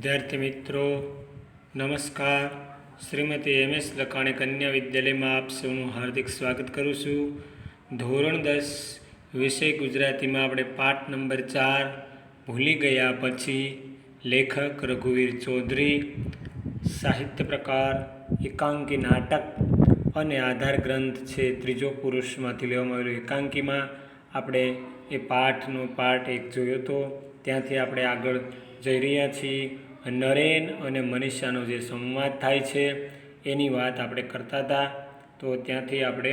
વિદ્યાર્થી મિત્રો નમસ્કાર. શ્રીમતી MS લખાણી કન્યા વિદ્યાલયમાં આપ સૌનું હાર્દિક સ્વાગત કરું છું. ધોરણ 10 વિષય ગુજરાતીમાં આપણે પાઠ નંબર 4 ભૂલી ગયા પછી, લેખક રઘુવીર ચૌધરી, સાહિત્ય પ્રકાર એકાંકી નાટક અને આધાર ગ્રંથ છે ત્રીજો પુરુષમાંથી લેવામાં આવેલો. એકાંકીમાં આપણે એ પાઠનો પાઠ 1 જોયો હતો. ત્યાંથી આપણે આગળ જઈ રહ્યા છીએ. નરેન અને મનીષાનો જે સંવાદ થાય છે એની વાત આપણે કરતા હતા. તો ત્યાંથી આપણે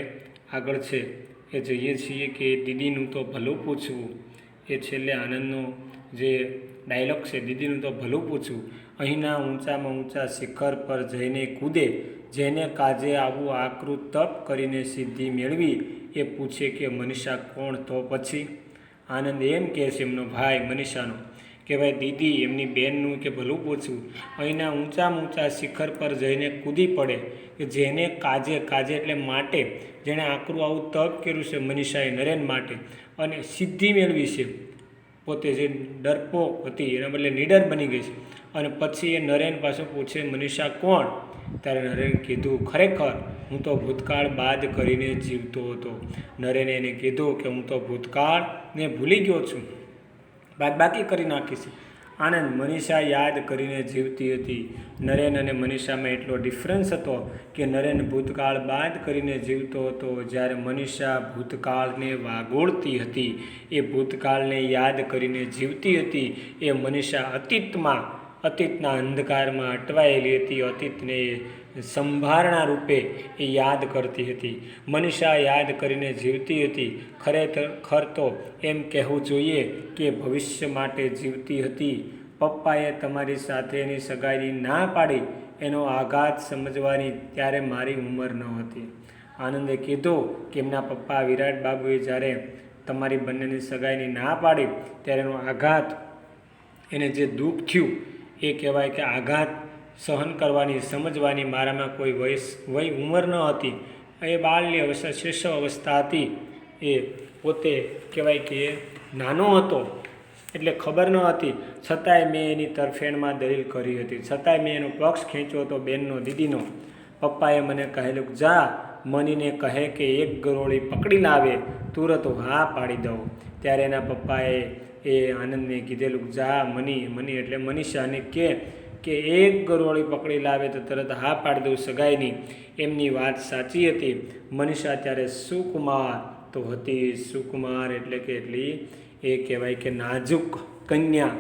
આગળ છે એ જોઈએ છીએ કે દીદીનું તો ભલું પૂછવું, એ છેલ્લે આનંદનો જે ડાયલોગ છે, દીદીનું તો ભલું પૂછવું. અહીંના ઊંચામાં ઊંચા શિખર પર જઈને કૂદે, જેને કાજે આવું આકૃત તપ કરીને સિદ્ધિ મેળવી, એ પૂછે કે મનીષા કોણ? તો પછી આનંદ એમ કહે છે એમનો ભાઈ મનીષાનો કે ભાઈ દીદી એમની બહેનનું કે ભલું પૂછવું. અહીંના ઊંચામાં ઊંચા શિખર પર જઈને કૂદી પડે કે જેને કાજે, કાજે એટલે માટે, જેણે આકરું આવું તપ કર્યું છે મનીષાએ નરેન માટે અને સિદ્ધિ મેળવી છે, પોતે જે ડરપોક હતી એના બદલે નીડર બની ગઈ છે. અને પછી એ નરેન પાસે પૂછે મનીષા કોણ? ત્યારે નરેન કીધું ખરેખર હું તો ભૂતકાળ બાદ કરીને જીવતો હતો. નરેને એને કીધું કે હું તો ભૂતકાળને ભૂલી ગયો છું, બાકી કરી નાખી છે. આનંદ મનીષા યાદ કરીને જીવતી હતી. નરેન અને મનીષામાં એટલો ડિફરન્સ હતો કે નરેન ભૂતકાળ બાદ કરીને જીવતો હતો, જ્યારે મનીષા ભૂતકાળને વાગોળતી હતી, એ ભૂતકાળને યાદ કરીને જીવતી હતી. એ મનીષા અતીતના અંધકારમાં અટવાયેલી હતી, અતીતને સંભારણા રૂપે એ યાદ કરતી હતી. મનીષા યાદ કરીને જીવતી હતી. ખરેખર તો એમ કહેવું જોઈએ કે ભવિષ્ય માટે જીવતી હતી. પપ્પાએ તમારી સાથેની સગાઈની ના પાડી એનો આઘાત સમજવાની ત્યારે મારી ઉંમર ન હતી. આનંદે કીધું કે એમના પપ્પા વિરાટ બાબુએ જ્યારે તમારી બંનેની સગાઈની ના પાડી ત્યારે એનો આઘાત, એને જે દુઃખ થયું એ કહેવાય કે આઘાત સહન કરવાની, સમજવાની મારામાં કોઈ વય ઉંમર ન હતી. એ બાળની અવસ્થા, શૈશવ અવસ્થા હતી. એ પોતે કહેવાય કે નાનો હતો એટલે ખબર ન હતી, છતાંય મેં એની તરફેણમાં દલીલ કરી હતી, છતાંય મેં એનો પક્ષ ખેંચ્યો હતો, બેનનો, દીદીનો. પપ્પાએ મને કહેલું જા મનીને કહે કે 1 ગરોળી પકડી લાવે, તુરત હા પાડી દઉં. ત્યારે એના પપ્પાએ એ આનંદને કીધેલું જા મની એટલે મનીષાને કે 1 ગરોળી પકડી લાવે તો તરત હા પાડી દઉં સગાઈની. એમની વાત સાચી હતી. મનીષા ત્યારે સુકુમાર તો હતી. સુકુમાર એટલે કે એટલી એ કહેવાય કે નાજુક કન્યા,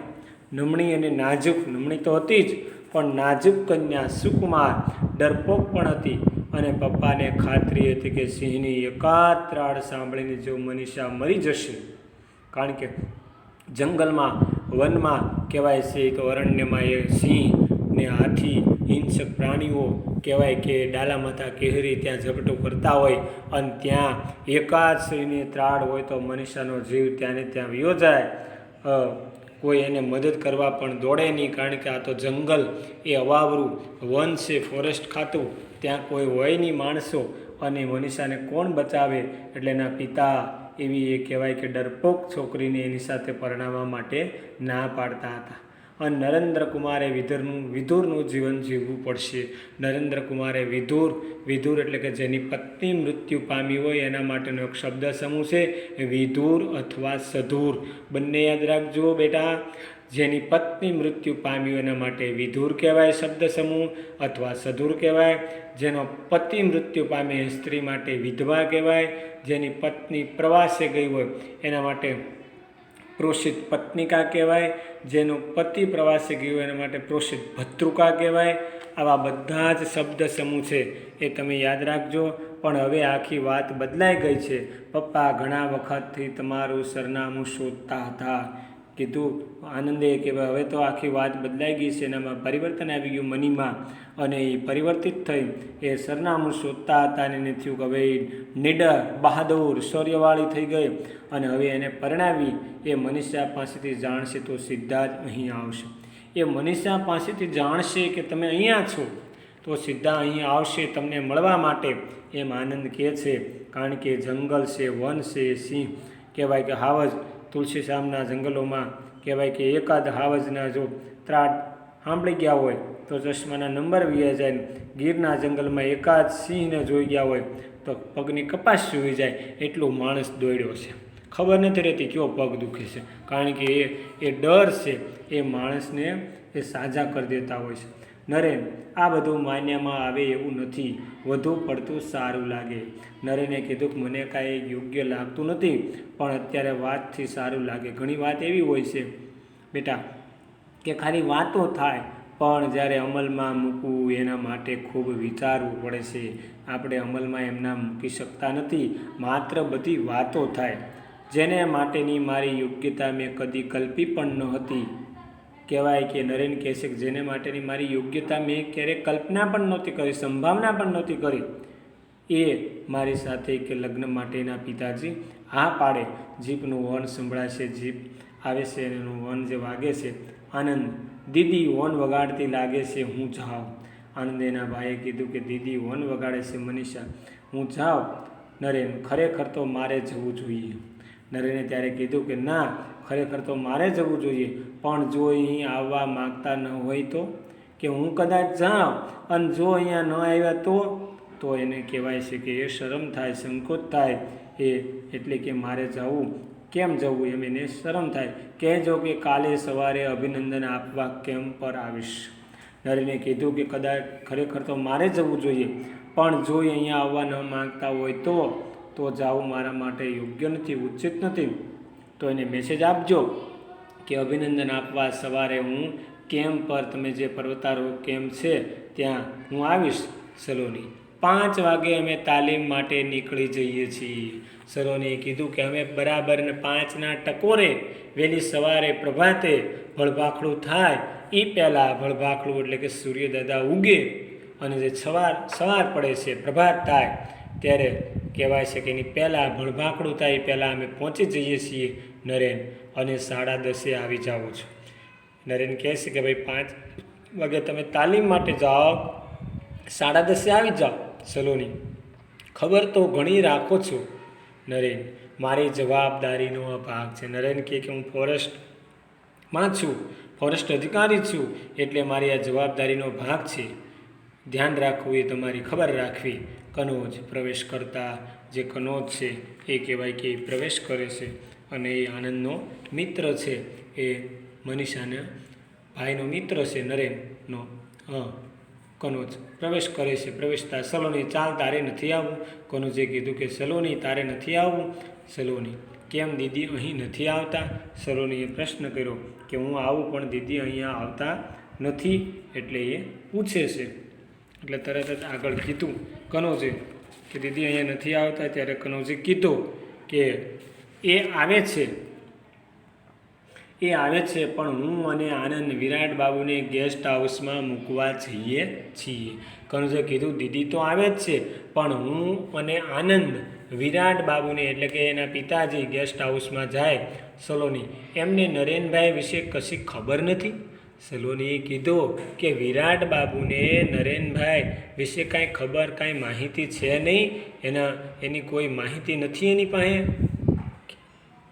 નમણી અને નાજુક. નમણી તો હતી જ, પણ નાજુક કન્યા, સુકુમાર, ડરપોક પણ હતી. અને પપ્પાને ખાતરી હતી કે સિંહની એકાદ ત્રાડ સાંભળીને જો મનીષા મરી જશે, કારણ કે જંગલમાં, વનમાં કહેવાય છે કે અરણ્યમાં એ સિંહ ને હાથી, હિંસક પ્રાણીઓ કહેવાય કે ડાલામાથા કેહરી ત્યાં ઝપટો કરતા હોય, અને ત્યાં એકાદ સિંહની ત્રાડ હોય તો મનીષાનો જીવ ત્યાંને ત્યાં વયો જાય. કોઈ એને મદદ કરવા પણ દોડે નહીં, કારણ કે આ તો જંગલ, એ અવાવરું વન છે, ફોરેસ્ટ ખાતું, ત્યાં કોઈ હોય નહીં માણસો. અને મનીષાને કોણ બચાવે? એટલે એના પિતા એવી એ કહેવાય કે ડરપોક છોકરીને એની સાથે પરણાવવા માટે ના પાડતા હતા. અને નરેન્દ્રકુમારે વિધુરનું જીવન જીવવું પડશે. નરેન્દ્રકુમારે વિધુર એટલે કે જેની પત્ની મૃત્યુ પામી હોય એના માટેનો એક શબ્દ સમૂહ છે વિધુર અથવા સધુર. બંને યાદ રાખજો બેટા. જેની પત્ની મૃત્યુ પામી હોય એના માટે વિધુર કહેવાય શબ્દ સમૂહ, અથવા સધુર કહેવાય. જેનો પતિ મૃત્યુ પામે સ્ત્રી માટે વિધવા કહેવાય. જેની પત્ની પ્રવાસે ગઈ હોય એના માટે પ્રોષિત પત્નિકા કહેવાય. જેનો પતિ પ્રવાસે ગયો હોય એના માટે પ્રોષિત ભત્રુકા કહેવાય. આવા બધા જ શબ્દ સમૂહ છે એ તમે યાદ રાખજો. પણ હવે આખી વાત બદલાઈ ગઈ છે. પપ્પા ઘણા વખતથી તમારું સરનામું શોધતા હતા. કીધું આનંદે કે હવે તો આખી વાત બદલાઈ ગઈ છે, એનામાં પરિવર્તન આવી ગયું મનીમાં, અને એ પરિવર્તિત થઈ એ સરનામું શોધતા હતા. અને એને થયું કે હવે નીડર, બહાદુર, શૌર્યવાળી થઈ ગઈ, અને હવે એને પરણાવી એ મનીષા પાસેથી જાણશે તો સીધા જ અહીં આવશે. એ મનીષા પાસેથી જાણશે કે તમે અહીંયા છો તો સીધા અહીં આવશે તમને મળવા માટે, એમ આનંદ કહે છે. કારણ કે જંગલ છે, વન છે, સિંહ કહેવાય કે હાવજ, તુલસીશ્યામના જંગલોમાં કહેવાય કે એકાદ હાવજના જો ત્રાડ સાંભળી ગયા હોય તો ચશ્માના નંબર વી જાય. ગીરના જંગલમાં એકાદ સિંહને જોઈ ગયા હોય તો પગની કપાસ સુવી જાય એટલું માણસ દોડ્યો છે. ખબર નથી રહેતી કયો પગ દુખે છે, કારણ કે એ ડર છે એ માણસને એ સાજા કરી દેતા હોય છે. નરેન, આ બધું માન્યમાં આવે એવું નથી, વધુ પડતું સારું લાગે. નરેને કીધું કે મને કાંઈ યોગ્ય લાગતું નથી, પણ અત્યારે વાતથી સારું લાગે. ઘણી વાત એવી હોય છે બેટા કે ખાલી વાતો થાય, પણ જ્યારે અમલમાં મૂકવું એના માટે ખૂબ વિચારવું પડે છે. આપણે અમલમાં એમના મૂકી શકતા નથી, માત્ર બધી વાતો થાય. જેને માટેની મારી યોગ્યતા મેં કદી કલ્પી પણ ન હતી. કહેવાય કે નરેન કહે છે કે જેને માટેની મારી યોગ્યતા મેં ક્યારેય કલ્પના પણ નહોતી કરી, સંભાવના પણ નહોતી કરી, એ મારી સાથે કે લગ્ન માટેના પિતાજી હા પાડે. જીપનું હોર્ન સંભળાય છે, જીપ આવે છે અને એનું હોર્ન જે વાગે છે. આનંદ, દીદી હોર્ન વગાડતી લાગે છે, હું જાઉં. આનંદ એના ભાઈએ કીધું કે દીદી હોર્ન વગાડે છે મનીષા, હું જાઉં. નરેન, ખરેખર તો મારે જવું જોઈએ. નરેને ત્યારે કીધું કે ના, ખરેખર તો મારે જવું જોઈએ, પણ જો અહીં આવવા માગતા ન હોય તો, કે હું કદાચ જાઉં અને જો અહીંયા ન આવ્યા તો એને કહેવાય છે કે એ શરમ થાય, સંકોચ થાય, એટલે કે મારે જવું. કેમ જવું એમ એને શરમ થાય. કહેજો કે કાલે સવારે અભિનંદન આપવા કેમ્પ પર આવીશ. નરેને કીધું કે કદાચ ખરેખર તો મારે જવું જોઈએ, પણ જો અહીંયા આવવા ન માગતા હોય તો જાવું મારા માટે યોગ્ય નથી, ઉચિત નથી. તો એને મેસેજ આપજો કે અભિનંદન આપવા સવારે હું કેમ્પ પર, તમે જે પર્વતારોહક કેમ્પ છે ત્યાં હું આવીશ. સલોની, 5 વાગે અમે તાલીમ માટે નીકળી જઈએ છીએ. સલોનીએ કીધું કે અમે બરાબર 5ના ટકોરે વહેલી સવારે પ્રભાતે ભળભાખડું થાય એ પહેલાં, ભળભાખડું એટલે કે સૂર્યદાદા ઉગે અને જે સવાર પડે છે, પ્રભાત થાય ત્યારે કહેવાય છે કે એની પહેલાં, ભળભાખડું થાય એ પહેલાં અમે પહોંચી જઈએ છીએ નરેન, અને 10:30 આવી જાઓ છો. નરેન કહે છે કે ભાઈ 5 વાગે તમે તાલીમ માટે જાઓ, 10:30 આવી જાઓ. સલોની, ખબર તો ઘણી રાખો છો. નરેન, મારી જવાબદારીનો આ ભાગ છે. નરેન કહે કે હું ફોરેસ્ટમાં છું, ફોરેસ્ટ અધિકારી છું, એટલે મારી આ જવાબદારીનો ભાગ છે. ધ્યાન રાખવું એ તમારી ખબર રાખવી. કનોજ પ્રવેશ કરતા, જે કનોજ છે એ કહેવાય કે પ્રવેશ કરે છે અને એ આનંદનો મિત્ર છે, એ મનીષાના ભાઈનો મિત્ર છે નરેનનો. કનોજ પ્રવેશ કરે છે. પ્રવેશતા સલોની, ચાલ તારે નથી આવવું. કનોજે કીધું કે સલોની તારે નથી આવવું. સલોની, કેમ દીદી અહીં નથી આવતા? સલોનીએ પ્રશ્ન કર્યો કે હું આવું પણ દીદી અહીંયા આવતા નથી, એટલે એ પૂછે છે. એટલે તરત જ આગળ કીધું કનોજે કે દીદી અહીંયા નથી આવતા. ત્યારે કનોજે કીધું કે એ આવે છે પણ હું અને આનંદ વિરાટ બાબુને ગેસ્ટ હાઉસમાં મૂકવા જઈએ છીએ. કનોજે કીધું દીદી તો આવે જ છે, પણ હું અને આનંદ વિરાટ બાબુને એટલે કે એના પિતાજી ગેસ્ટ હાઉસમાં જાય. સલોની, એમને નરેનભાઈ વિશે કશી ખબર નથી? સલોનીએ કીધું કે વિરાટ બાબુને નરેનભાઈ વિશે કાંઈ ખબર, કાંઈ માહિતી છે નહીં, એની કોઈ માહિતી નથી એની પાસે.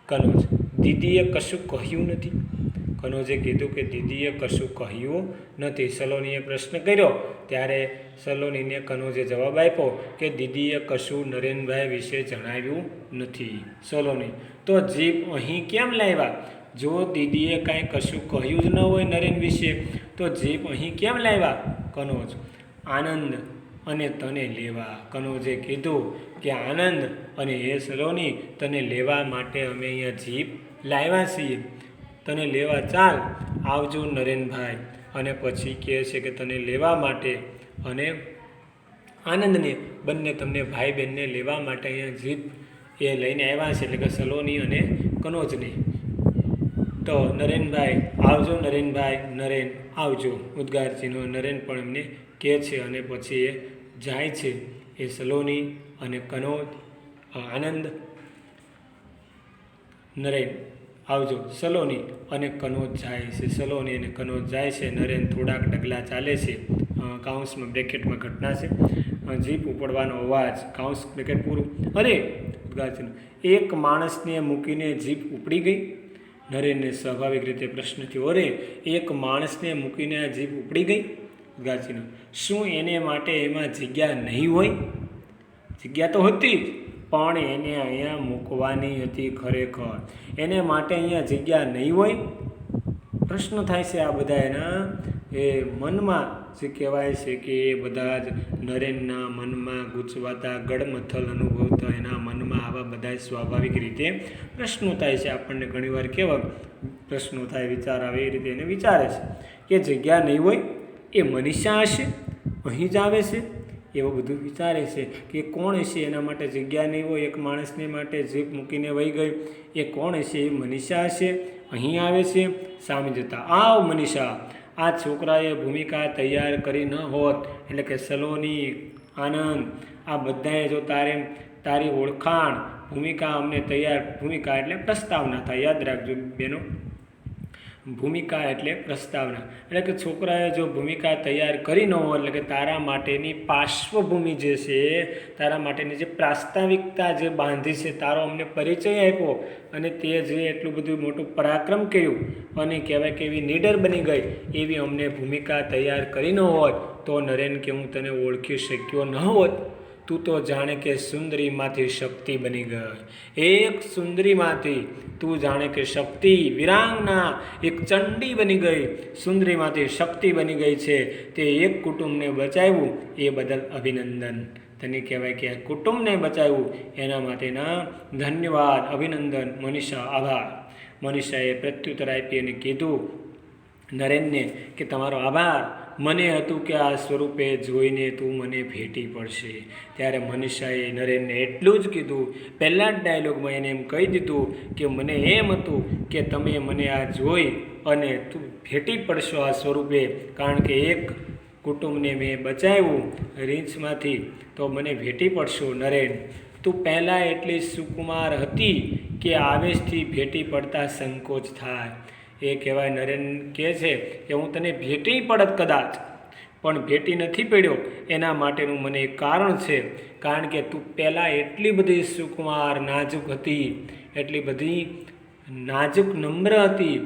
કનોજ, દીદીએ કશું કહ્યું નથી? કનોજે કીધું કે દીદીએ કશું કહ્યું નથી. સલોનીએ પ્રશ્ન કર્યો ત્યારે સલોનીને કનોજે જવાબ આપ્યો કે દીદીએ કશું નરેનભાઈ વિશે જણાવ્યું નથી. સલોની, તો જીપ અહીં કેમ લાવ્યા? જો દીદીએ કાંઈ કશું કહ્યું જ ન હોય નરેન વિશે તો જીપ અહીં કેમ લાવ્યા? કનોજ, આનંદ અને તને લેવા. કનોજે કીધું કે આનંદ અને એ સલોની, તને લેવા માટે અમે અહીંયા જીપ લાવ્યા છીએ, તને લેવા ચાલ, આવજો નરેનભાઈ. અને પછી કહે છે કે તને લેવા માટે અને આનંદને, બંને તમને ભાઈ બહેનને લેવા માટે અહીંયા જીપ એ લઈને આવ્યા છે, એટલે કે સલોની અને કનોજને. તો નરેનભાઈ આવજો, નરેનભાઈ, નરેન આવજો, ઉદ્ગારચિહ્નો નરેન પણ એમને કહે છે. અને પછી એ જાય છે, એ સલોની અને કનોજ, આનંદ, નરેન આવજો. સલોની અને કનોજ જાય છે. સલોની અને કનોજ જાય છે. નરેન થોડાક ડગલા ચાલે છે. કાઉન્સમાં બ્રેકેટમાં ઘટના છે, જીપ ઉપડવાનો અવાજ, કાઉન્સ બ્રેકેટ પૂરું. અરે ઉદ્ગારચિહ્ન, એક માણસને મૂકીને જીપ ઉપડી ગઈ. નરેનને સ્વાભાવિક રીતે પ્રશ્ન થયો, અરે એક માણસને મૂકીને આ જીભ ઉપડી ગઈ? ગાજીનો, શું એને માટે એમાં જગ્યા નહીં હોય? જગ્યા તો હતી જ, પણ એને અહીંયા મૂકવાની હતી ખરેખર. એને માટે અહીંયા જગ્યા નહીં હોય? પ્રશ્ન થાય છે આ બધા એના એ મનમાં, જે કહેવાય છે કે એ બધા જ નરેનના મનમાં ગૂંચવાતા ગડમથલ અનુભવતા એના મનમાં આવા બધા સ્વાભાવિક રીતે પ્રશ્નો થાય છે. આપણને ઘણીવાર કેવા પ્રશ્નો થાય, વિચાર આવે, એ રીતે એને વિચારે છે કે જગ્યા નહીં હોય, એ મનીષા હશે, અહીં જ આવે છે, એવું બધું વિચારે છે કે કોણ હશે એના માટે જગ્યા નહીં હોય, એક માણસને માટે જીભ મૂકીને વહી ગઈ, એ કોણ હશે? એ મનીષા હશે, અહીં આવે છે. સામે જતા, આવ મનીષા, આ છોકરાએ ભૂમિકા તૈયાર કરી ન હોત, એટલે કે સલોની, આનંદ, આ બધાએ જો તારી ઓળખાણ, ભૂમિકા અમને તૈયાર, ભૂમિકા એટલે પ્રસ્તાવના થાય, યાદ રાખજો બેનો, ભૂમિકા એટલે પ્રસ્તાવના, એટલે કે છોકરાએ જો ભૂમિકા તૈયાર કરી ન હોય, એટલે કે તારા માટેની પાર્શ્વભૂમિ જે છે, તારા માટેની જે પ્રાસ્તાવિકતા જે બાંધી છે, તારો અમને પરિચય આપ્યો, અને તે જે એટલું બધું મોટું પરાક્રમ કર્યું, અને કહેવાય કે એવી નીડર બની ગઈ, એવી અમને ભૂમિકા તૈયાર કરી ન હોત, તો નરેન કે હું તને ઓળખી શક્યો ન હોત. તું તો જાણે કે સુંદરીમાંથી શક્તિ બની ગઈ, એક સુંદરીમાંથી તું જાણે કે શક્તિ, વિરાંગના, એક ચંડી બની ગઈ, સુંદરીમાંથી શક્તિ બની ગઈ છે. તે એક કુટુંબને બચાવ્યું, એ બદલ અભિનંદન. તને કહેવાય કે આ કુટુંબને બચાવ્યું, એના માટેના ધન્યવાદ, અભિનંદન. મનીષા, આભાર. મનીષાએ પ્રત્યુત્તર આપી અને કીધું નરેનને કે તમારો આભાર, મને હતું કે આ સ્વરૂપે જોઈને તું મને ભેટી પડશે. ત્યારે મનીષાએ નરેનને એટલું જ કીધું, પહેલાં જ ડાયલોગમાં એને એમ કહી દીધું કે મને એમ હતું કે તમે મને આ જોઈ અને તું ભેટી પડશો આ સ્વરૂપે, કારણ કે એક કુટુંબને મેં બચાવ્યું રીંછમાંથી, તો મને ભેટી પડશો. નરેન, તું પહેલાં એટલી સુકુમાર હતી કે આવેશથી ભેટી પડતા સંકોચ થાય. એ કહેવાય, નરેન કહે છે કે હું તને ભેટી પડત કદાચ, પણ ભેટી નથી પડ્યો, એના માટેનું મને એક કારણ છે, કારણ કે તું પહેલાં એટલી બધી સુકુમાર, નાજુક હતી, એટલી બધી નાજુક, નમ્ર હતી,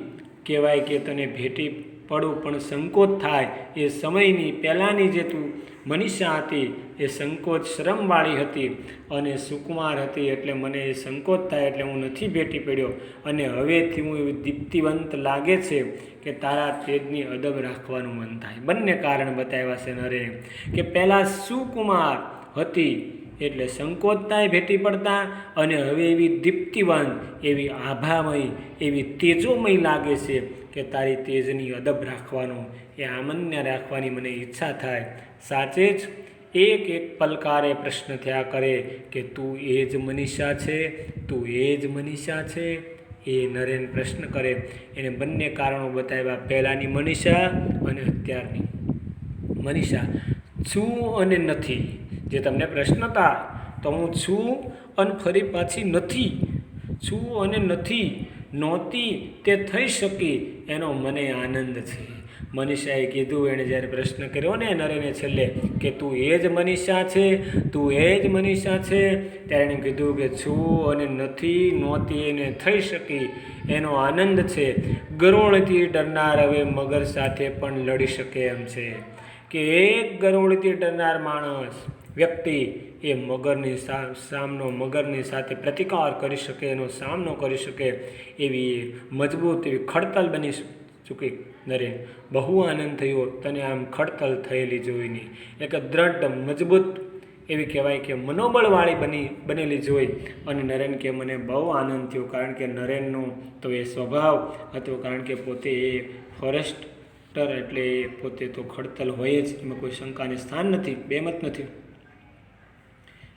કહેવાય કે તને ભેટી પડું પણ સંકોચ થાય. એ સમયની પહેલાંની જે તું મનીષા હતી, એ સંકોચ, શરમવાળી હતી અને સુકુમાર હતી, એટલે મને એ સંકોચ થાય, એટલે હું નથી ભેટી પડ્યો. અને હવેથી હું એવી દીપ્તિવંત લાગે છે કે તારા તેજની અદબ રાખવાનું મન થાય. બંને કારણ બતાવ્યા છે નરે, કે પહેલાં સુકુમાર હતી એટલે સંકોચ થાય ભેટી પડતા, અને હવે એવી દીપ્તિવંત, એવી આભામય, એવી તેજોમય લાગે છે કે તારી તેજની અદબ રાખવાનું, એ આમન્ય રાખવાની મને ઈચ્છા થાય. સાચે જ એક એક પલકારે પ્રશ્ન થયા કરે કે તું એ જ મનીષા છે, તું એ જ મનીષા છે. એ નરેન પ્રશ્ન કરે, એને બંને કારણો બતાવ્યા, પહેલાંની મનીષા અને અત્યારની મનીષા. છું અને નથી, જે તમને પ્રશ્ન હતા, તો હું છું અને ફરી પાછી નથી, છું અને નથી, નહોતી તે થઈ શકી, એનો મને આનંદ છે. મનીષાએ કીધું, એણે જ્યારે પ્રશ્ન કર્યો ને નરેને છેલ્લે કે તું એ જ મનીષા છે, તું એ જ મનીષા છે, ત્યારે એણે કીધું કે છું અને નથી, નહોતી એને થઈ શકી, એનો આનંદ છે. ગરોળથી ડરનાર હવે મગર સાથે પણ લડી શકે એમ છે, કે એક ગરોળથી ડરનાર માણસ, વ્યક્તિ, એ મગરની મગરની સાથે પ્રતિકાર કરી શકે, એનો સામનો કરી શકે, એવી મજબૂત, એવી ખડતલ બની ચૂકી. નરેન, બહુ આનંદ થયો તને આમ ખડતલ થયેલી જોઈને, એટલે કે દ્રઢ, મજબૂત, એવી કહેવાય કે મનોબળવાળી બનેલી જોઈ. અને નરેન કે મને બહુ આનંદ થયો, કારણ કે નરેનનો તો એ સ્વભાવ હતો, કારણ કે પોતે એ ફોરેસ્ટર, એટલે એ પોતે તો ખડતલ હોય જ, એમાં કોઈ શંકાને સ્થાન નથી, બેમત નથી.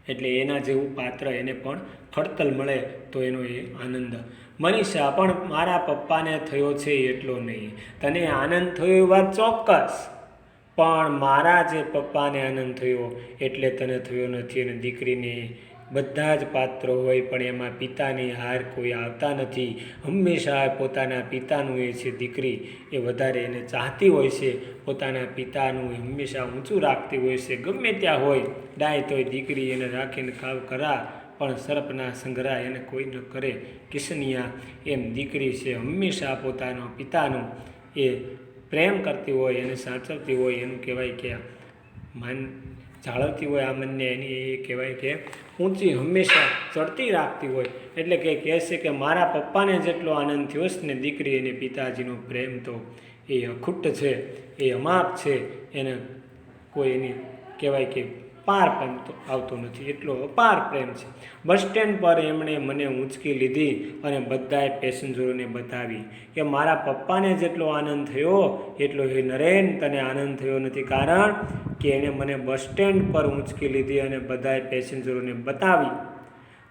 એટલે એના જેવું પાત્ર એને પણ ખડતલ મળે તો એનો એ આનંદ. મનીષા, પણ મારા પપ્પાને થયો છે એટલો નહીં. તને આનંદ થયો એ વાત ચોક્કસ, પણ મારા જે પપ્પાને આનંદ થયો એટલે તને થયો નથી. અને દીકરીને બધા જ પાત્રો હોય, પણ એમાં પિતાની હાર કોઈ આવતા નથી. હંમેશા પોતાના પિતાનું એ છે, દીકરી એ વધારે એને ચાહતી હોય છે, પોતાના પિતાનું હંમેશા ઊંચું રાખતી હોય છે. ગમે ત્યાં હોય, ડાય તોય દીકરી એને રાખીને કાવ કરા, પણ સર્પના સંઘરા એને કોઈ ન કરે કિસનિયા. એમ દીકરી છે હંમેશા પોતાનો પિતાનું એ પ્રેમ કરતી હોય, એને સાચવતી હોય, એનું કહેવાય કે માન જાળવતી હોય, આ મનને એની એ કહેવાય કે ઊંચી હંમેશા ચડતી રાખતી હોય. એટલે કે કહેશે કે મારા પપ્પાને જેટલો આનંદ થયો છે ને દીકરી અને પિતાજીનો પ્રેમ તો એ અખૂટ છે, એ અમાપ છે, એને કોઈ એની કહેવાય કે પાર પણ આવતો નથી, એટલો અપાર પ્રેમ છે. બસ સ્ટેન્ડ પર એમણે મને ઊંચકી લીધી અને બધાએ પેસેન્જરોને બતાવી કે મારા પપ્પાને જેટલો આનંદ થયો એટલો એ નરેન તને આનંદ થયો નથી, કારણ કે એણે મને બસ સ્ટેન્ડ પર ઊંચકી લીધી અને બધાએ પેસેન્જરોને બતાવી.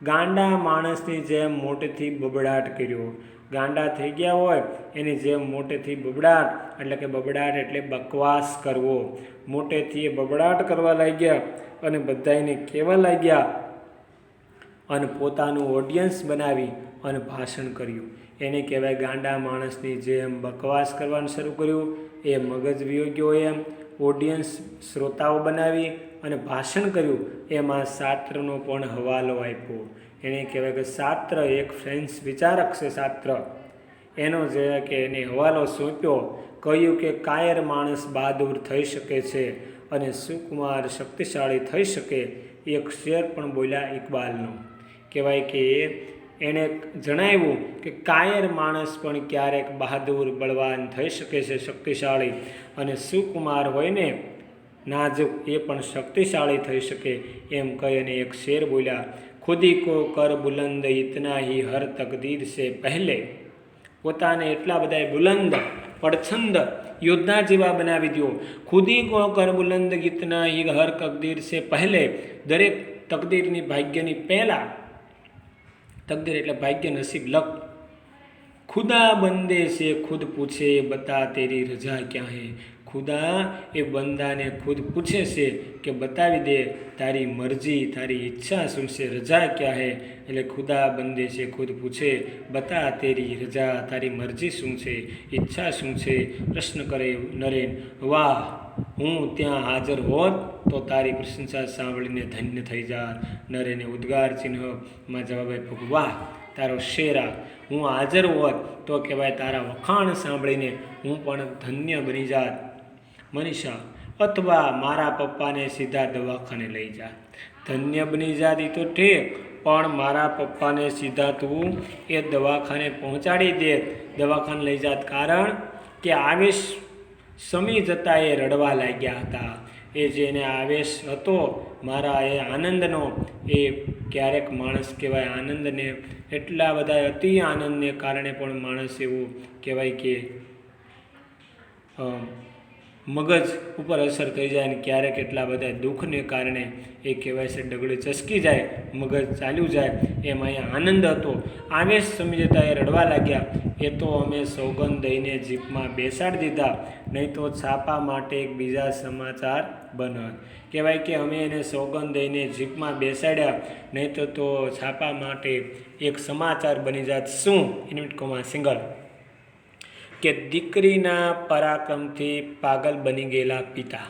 ગાંડા માણસની જેમ મોટેથી બબડાટ કર્યો. ગાંડા થઈ ગયા હોય એની જેમ મોટેથી બબડાટ, એટલે કે બબડાટ એટલે બકવાસ કરવો. મોટેથી એ બબડાટ કરવા લાગ્યા અને બધાને કહેવા લાગ્યા અને પોતાનું ઓડિયન્સ બનાવી અને ભાષણ કર્યું. એને કહેવાય ગાંડા માણસની જેમ બકવાસ કરવાનું શરૂ કર્યું. એ મગજ વિયોગ્યો એમ ઓડિયન્સ શ્રોતાઓ બનાવી અને ભાષણ કર્યું. એમાં શાસ્ત્રનો પણ હવાલો આપ્યો. એને કહેવાય કે શાસ્ત્ર એક ફ્રેન્ચ વિચારક છે શાસ્ત્ર, એનો જે કે એને હવાલો સોંપ્યો. કહ્યું કે કાયર માણસ બહાદુર થઈ શકે છે અને સુકુમાર શક્તિશાળી થઈ શકે. એક શેર પણ બોલ્યા ઇકબાલનો. કહેવાય કે એણે જણાવ્યું કે કાયર માણસ પણ ક્યારેક બહાદુર બળવાન થઈ શકે છે, શક્તિશાળી, અને સુકુમાર હોય ને નાજુક એ પણ શક્તિશાળી થઈ શકે. એમ કહી અને એક શેર બોલ્યા, ખુદી કો કર બુલંદ ઇતના હી હર તકદીર સે પહેલે. પોતાને એટલા બધા બુલંદ પડછંદ યોદ્ધા જેવા બનાવી દો. ખુદી કો કર બુલંદ ઇતના હી હર તકદીર સે પહેલે. દરેક તકદીરની ભાગ્યની પહેલાં, તકદીર એટલે ભાગ્ય, નસીબ, લક. ખુદા બંદે સે ખુદ પૂછે બતા તેરી રજા ક્યાં હે. ખુદા એ બંદાને ખુદ પૂછે છે કે બતાવી દે તારી મરજી, તારી ઈચ્છા શું છે, રજા ક્યાં હે. એટલે ખુદા બંદે છે ખુદ પૂછે બતા તેરી રજા, તારી મરજી શું છે, ઈચ્છા શું છે. પ્રશ્ન કરે નરેન, વાહ, હું ત્યાં હાજર હોત તો તારી પ્રશંસા સાંભળીને ધન્ય થઈ જાત. નરેને ઉદ્ગાર ચિહ્નમાં જવાબ આપ્યો, વાહ તારો શેરા, હું હાજર હોત તો કહેવાય તારા વખાણ સાંભળીને હું પણ ધન્ય બની જાત મનીષા, અથવા મારા પપ્પાને સીધા દવાખાને લઈ જા. ધન્ય બની જાત એ તો ઠીક, પણ મારા પપ્પાને સીધા તું એ દવાખાને પહોંચાડી દે, દવાખાને લઈ જાત. કારણ કે આવેશ સમી જતા એ રડવા લાગ્યા હતા. એ જેને આવેશ હતો મારા એ આનંદનો, એ ક્યારેક માણસ કહેવાય આનંદને એટલા બધા અતિ આનંદને કારણે પણ માણસ એવું કહેવાય કે મગજ ઉપર અસર થઈ જાય, અને ક્યારેક એટલા બધા દુઃખને કારણે એ કહેવાય છે ડગલે ચસકી જાય, મગજ ચાલ્યું જાય. એમ અહીંયા આનંદ હતો. આવેશ સમજી જતા એ રડવા લાગ્યા. એ તો અમે સોગંદ દઈને જીપમાં બેસાડી દીધા, નહીં તો છાપા માટે એક બીજા સમાચાર બનત. કહેવાય કે અમે એને સોગંદ દઈને જીપમાં બેસાડ્યા, નહીં તો છાપા માટે એક સમાચાર બની જાત. શું? ઇન્વર્ટેડ કોમા સિંગલ, કે દીકરીના પરાક્રમથી પાગલ બની ગયેલા પિતા.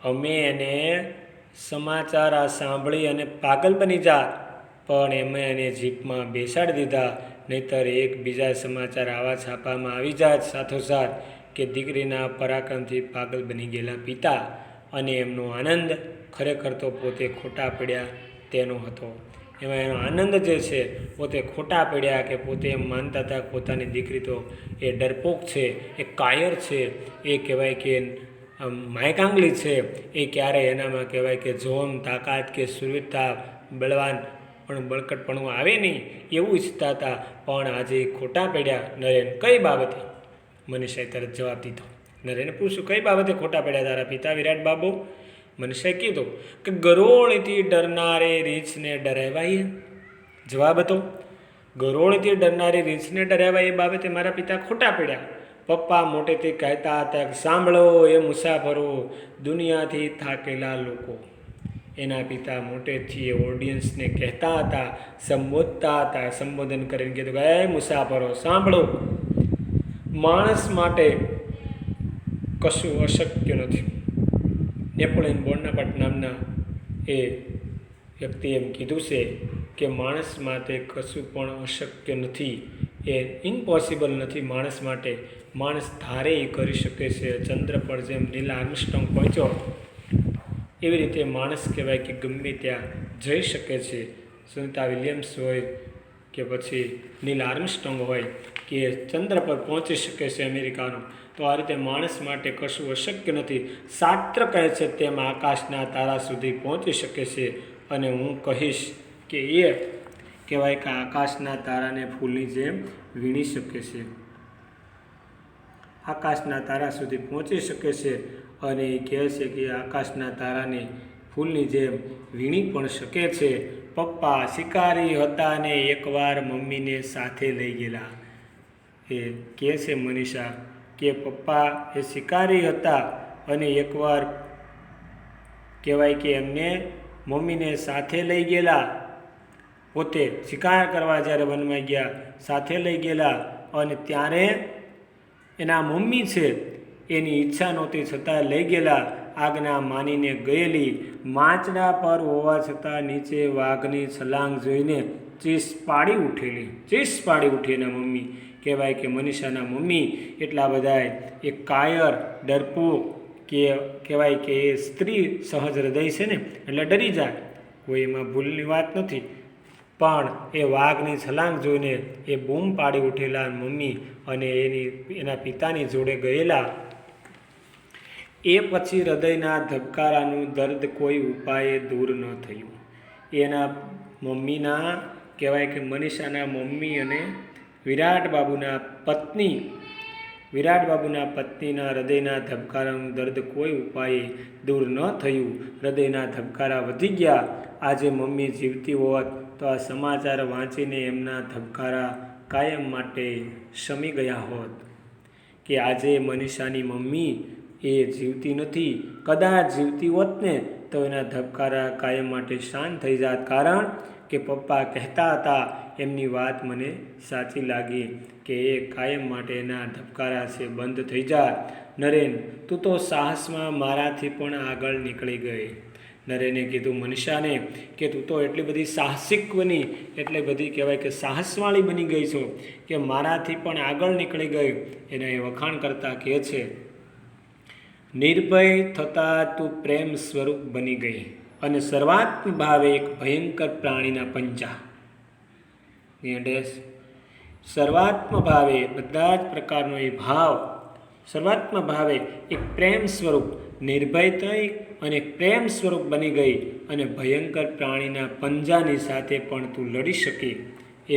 અમે એને સમાચાર આ સાંભળી અને પાગલ બની જાત, પણ અમે એને જીપમાં બેસાડી દીધા, નહીંતર એક બીજા સમાચાર આવા છાપામાં આવી જાત સાથોસાથ કે દીકરીના પરાક્રમથી પાગલ બની ગયેલા પિતા. અને એમનો આનંદ ખરેખર તો પોતે ખોટા પડ્યા તેનો હતો. એમાં એનો આનંદ જે છે પોતે ખોટા પડ્યા, કે પોતે એમ માનતા હતા પોતાની દીકરી તો એ ડરપોક છે, એ કાયર છે, એ કહેવાય કે માયકાંગલી છે, એ ક્યારે એનામાં કહેવાય કે જોમ, તાકાત કે સુરવીરતા, બળવાન પણ બળકટપણું આવે નહીં એવું ઈચ્છતા હતા. પણ આજે ખોટા પડ્યા. નરેન, કઈ બાબતે? મનીષાએ તરત જવાબ દીધો. નરેને પૂછ્યું, કઈ બાબતે ખોટા પડ્યા તારા પિતા વિરાટ બાબુ? મનીષાએ કીધું કે ગરોળથી ડરનારે રીંછને ડરાવાય. જવાબ હતો, ગરોળથી ડરનારી રીંછને ડરાવાય એ બાબતે મારા પિતા ખોટા પડ્યા. પપ્પા મોટેથી કહેતા હતા કે સાંભળો એ મુસાફરો, દુનિયાથી થાકેલા લોકો. એના પિતા મોટેથી એ ઓડિયન્સને કહેતા હતા, સંબોધતા હતા, સંબોધન કરીને કીધું કે એ મુસાફરો સાંભળો, માણસ માટે કશું અશક્ય નથી. નેપોલિયન બોનાપાર્ટ નામના એ વ્યક્તિએ એમ કીધું છે કે માણસ માટે કશું પણ અશક્ય નથી, એ ઇમ્પોસિબલ નથી માણસ માટે. માણસ ધારે એ કરી શકે છે. ચંદ્ર પર જેમ નીલ આર્મસ્ટ્રોંગ પહોંચ્યો એવી રીતે માણસ કહેવાય કે ગમે ત્યાં જઈ શકે છે. સુનિતા વિલિયમ્સ હોય કે પછી નીલ આર્મસ્ટ્રોંગ હોય કે ચંદ્ર પર પહોંચી શકે છે અમેરિકાનો. તો આ રીતે માણસ માટે કશું અશક્ય નથી. શાસ્ત્ર કહે છે તેમ આકાશના તારા સુધી પહોંચી શકે છે. અને હું કહીશ કે એ કહેવાય કે આકાશના તારાને ફૂલની જેમ વીણી શકે છે. આકાશના તારા સુધી પહોંચી શકે છે અને એ કહે છે કે આકાશના તારાને ફૂલની જેમ વીણી પણ શકે છે. પપ્પા શિકારી હતા ને એકવાર મમ્મીને સાથે લઈ ગયેલા. એ કહે છે મનીષા કે પપ્પા એ શિકારી હતા અને એકવાર કહેવાય કે એમને મમ્મીને સાથે લઈ ગયેલા. પોતે શિકાર કરવા જ્યારે વનમાં ગયા સાથે લઈ ગયેલા અને ત્યારે એના મમ્મી છે એની ઈચ્છા નહોતી છતાં લઈ ગયેલા. આજ્ઞા માનીને ગયેલી. માંચડા પર હોવા છતાં નીચે વાઘની છલાંગ જોઈને ચીસ પાડી ઉઠી એના મમ્મી. કહેવાય કે મનીષાના મમ્મી એટલા બધા એ કાયર ડરપોક કે કહેવાય કે એ સ્ત્રી સહજ હૃદય છે ને એટલે ડરી જાય, કોઈ એમાં ભૂલની વાત નથી. પણ એ વાઘની છલાંગ જોઈને એ બૂમ પાડી ઉઠેલા મમ્મી અને એના પિતાની જોડે ગયેલા. એ પછી હૃદયના ધબકારાનું દર્દ કોઈ ઉપાયે દૂર ન થયું. એના મમ્મીના કહેવાય કે મનીષાના મમ્મી અને વિરાટ બાબુના પત્નીના હૃદયના ધબકારાનું દર્દ કોઈ ઉપાયે દૂર ન થયું. હૃદયના ધબકારા વધી ગયા. આજે મમ્મી જીવતી હોત તો આ સમાચાર વાંચીને એમના ધબકારા કાયમ માટે શમી ગયા હોત કે આજે મનીષાની મમ્મી એ જીવતી નથી. કદાચ જીવતી હોત ને તો એના ધબકારા કાયમ માટે શાંત થઈ જાત. કારણ કે પપ્પા કહેતા હતા એમની વાત મને સાચી લાગી કે એ કાયમ માટે એના ધબકારા છે બંધ થઈ જાત. નરેન તું તો સાહસમાં મારાથી પણ આગળ નીકળી ગઈ. નરેને કીધું મનીષાને કે તું તો એટલી બધી સાહસિક બની, એટલી બધી કહેવાય કે સાહસવાળી બની ગઈ છો કે મારાથી પણ આગળ નીકળી ગઈ. એના એ વખાણ કરતા કહે છે નિર્ભય થતાં તું પ્રેમ સ્વરૂપ બની ગઈ અને સર્વાત્મ ભાવે એક ભયંકર પ્રાણીના પંજા. સર્વાત્મ ભાવે બધા જ પ્રકારનો એ ભાવ સર્વાત્મ ભાવે એક પ્રેમ સ્વરૂપ નિર્ભય થઈ અને પ્રેમ સ્વરૂપ બની ગઈ અને ભયંકર પ્રાણીના પંજાની સાથે પણ તું લડી શકી.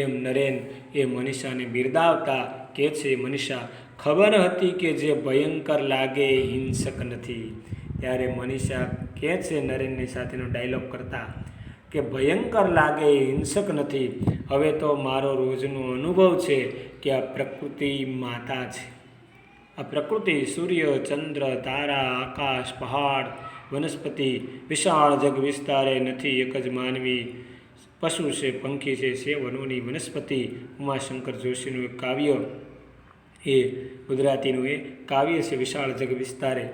એમ નરેન એ મનીષાને બિરદાવતા કહે છે મનીષા ખબર હતી કે જે ભયંકર લાગે એ હિંસક નથી. ત્યારે મનીષા કહે છે નરેનની સાથેનો ડાયલોગ કરતા કે ભયંકર લાગે એ હિંસક નથી. હવે તો મારો રોજનો અનુભવ છે કે આ પ્રકૃતિ માતા છે. આ પ્રકૃતિ સૂર્ય ચંદ્ર તારા આકાશ પહાડ વનસ્પતિ વિશાળ જગ વિસ્તારે નથી એક જ માનવી પશુ છે પંખી છે વનોની વનસ્પતિ. ઉમાશંકર જોશીનું એક કાવ્ય એ ગુજરાતીનું એ કાવ્ય છે વિશાળ જગ વિસ્તારે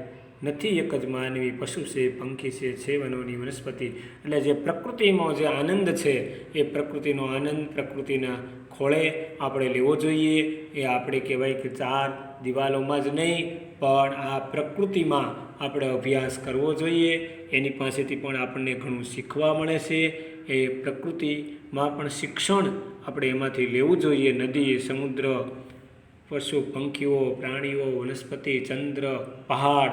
નથી એક જ માનવી પશુ છે પંખી છે વનોની વનસ્પતિ. એટલે જે પ્રકૃતિમાં જે આનંદ છે એ પ્રકૃતિનો આનંદ પ્રકૃતિના ખોળે આપણે લેવો જોઈએ. એ આપણે કહેવાય કે ચાર દિવાલોમાં જ નહીં પણ આ પ્રકૃતિમાં આપણે અભ્યાસ કરવો જોઈએ. એની પાસેથી પણ આપણને ઘણું શીખવા મળે છે. એ પ્રકૃતિમાં પણ શિક્ષણ આપણે એમાંથી લેવું જોઈએ. નદી સમુદ્ર પશુ પંખીઓ પ્રાણીઓ વનસ્પતિ ચંદ્ર પહાડ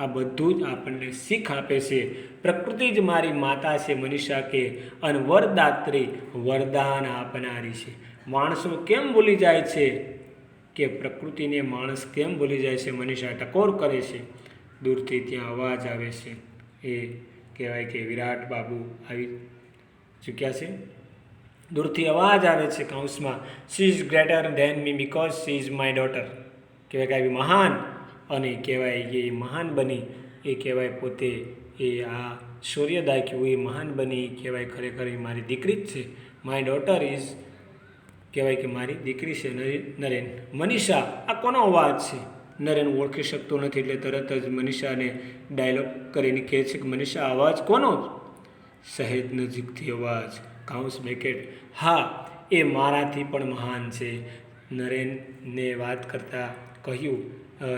આ બધું જ આપણને શીખ આપે છે. પ્રકૃતિ જ મારી માતા છે મનીષા કે અને વરદાત્રી વરદાન આપનારી છે. માણસો કેમ ભૂલી જાય છે કે પ્રકૃતિને માણસ કેમ ભૂલી જાય છે મનીષા ટકોર કરે છે. દૂરથી ત્યાં અવાજ આવે છે. એ કહેવાય કે વિરાટ બાબુ આવી ચૂક્યા છે. દૂરથી અવાજ આવે છે કૌંસમાં she is greater than me because she is my daughter. કહેવાય કે આવી મહાન અને કહેવાય કે મહાન બની એ કહેવાય પોતે એ આ શૌર્યદાયકી એ મહાન બની કહેવાય ખરેખર એ મારી દીકરી જ છે. માય ડોટર ઇઝ કહેવાય કે મારી દીકરી છે નરેન. મનીષા આ કોનો અવાજ છે? નરેન ઓળખી શકતો નથી એટલે તરત જ મનીષાને ડાયલોગ કરીને કહે છે કે મનીષા અવાજ કોનો? સહેજ નજીકથી અવાજ, કાઉન્સ બ્રેકેટ, હા એ મારાથી પણ મહાન છે. નરેનને વાત કરતાં કહ્યું,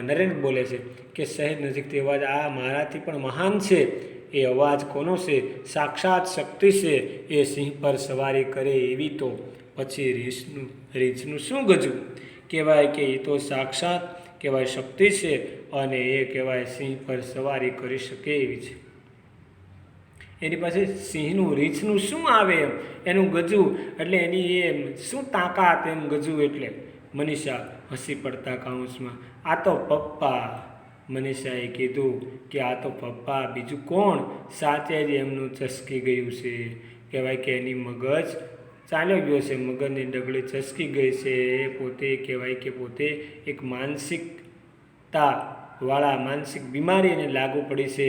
નરેન બોલે છે કે સહેજ નજીકથી અવાજ, આ મારાથી પણ મહાન છે. એ અવાજ કોનો છે? સાક્ષાત શક્તિ છે. એ સિંહ પર સવારી કરે એવી તો પછી રીંછનું શું ગજું? કહેવાય કે એ તો સાક્ષાત કહેવાય શક્તિ છે અને એ કહેવાય સિંહ પર સવારી કરી શકે એવી છે. એની પાસે સિંહનું રીંછનું શું આવે એનું ગજું, એટલે એની એ શું તાકાત એમ ગજું એટલે. મનીષા હસી પડતા કાઉન્સમાં, આ તો પપ્પા. મનીષાએ કીધું કે આ તો પપ્પા, બીજું કોણ? સાચે જ એમનું ચસકી ગયું છે. કહેવાય કે એની મગજ ચાલ્યો ગયો છે, મગજની ડગલી ચસકી ગઈ છે. એ પોતે કહેવાય કે પોતે એક માનસિકતાવાળા માનસિક બીમારી એને લાગુ પડી છે,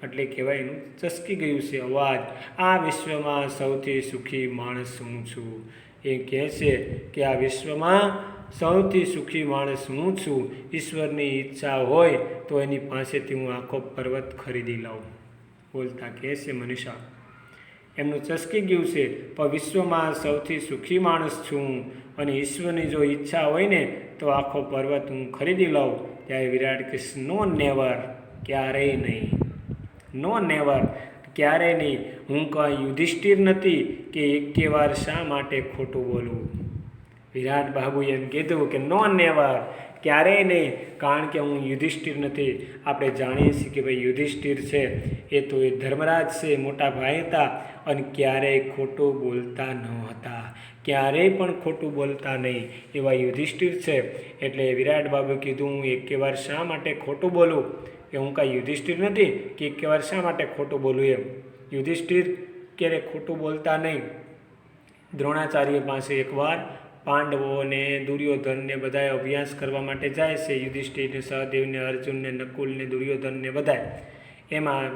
એટલે કહેવાય એનું ચસકી ગયું છે. અવાજ, આ વિશ્વમાં સૌથી સુખી માણસ હું છું. એ કહે છે કે આ વિશ્વમાં સૌથી સુખી માણસ હું છું. ઈશ્વરની ઈચ્છા હોય તો એની પાસેથી હું આખો પર્વત ખરીદી લઉં. બોલતા કહે છે મનીષા, એમનું ચસકી ગયું છે, પણ વિશ્વમાં સૌથી સુખી માણસ છું અને ઈશ્વરની જો ઈચ્છા હોય ને તો આખો પર્વત હું ખરીદી લઉં. ત્યારે વિરાટ કૃષ્ણ, નો નેવર, ક્યારેય નહીં. નો નેવર, ક્યારેય નહીં. હું કાંઈ યુધિષ્ઠિર નથી કે એકે વાર શા માટે ખોટું બોલું. વિરાટ બાબુએ એમ કીધું કે નો નેવર, ક્યારેય નહીં, કારણ કે હું યુધિષ્ઠિર નથી. આપણે જાણીએ છીએ કે ભાઈ યુધિષ્ઠિર છે એ તો એ ધર્મરાજ છે, મોટા ભાઈ હતા અને ક્યારેય ખોટું બોલતા ન હતા, ક્યારેય પણ ખોટું બોલતા નહીં એવા યુધિષ્ઠિર છે. એટલે વિરાટ બાબુએ કીધું હું એકે વાર શા માટે ખોટું બોલું, કે હું કાંઈ યુધિષ્ઠિર નથી કે એકે વાર શા માટે ખોટું બોલું એમ. યુધિષ્ઠિર ક્યારે ખોટું બોલતા નહીં. દ્રોણાચાર્ય પાસે એકવાર પાંડવો ને દુર્યોધનને બધાએ અભ્યાસ કરવા માટે જાય છે. યુધિષ્ઠિરને, સહદેવને, અર્જુનને, નકુલને, દુર્યોધનને બધાએ. એમાં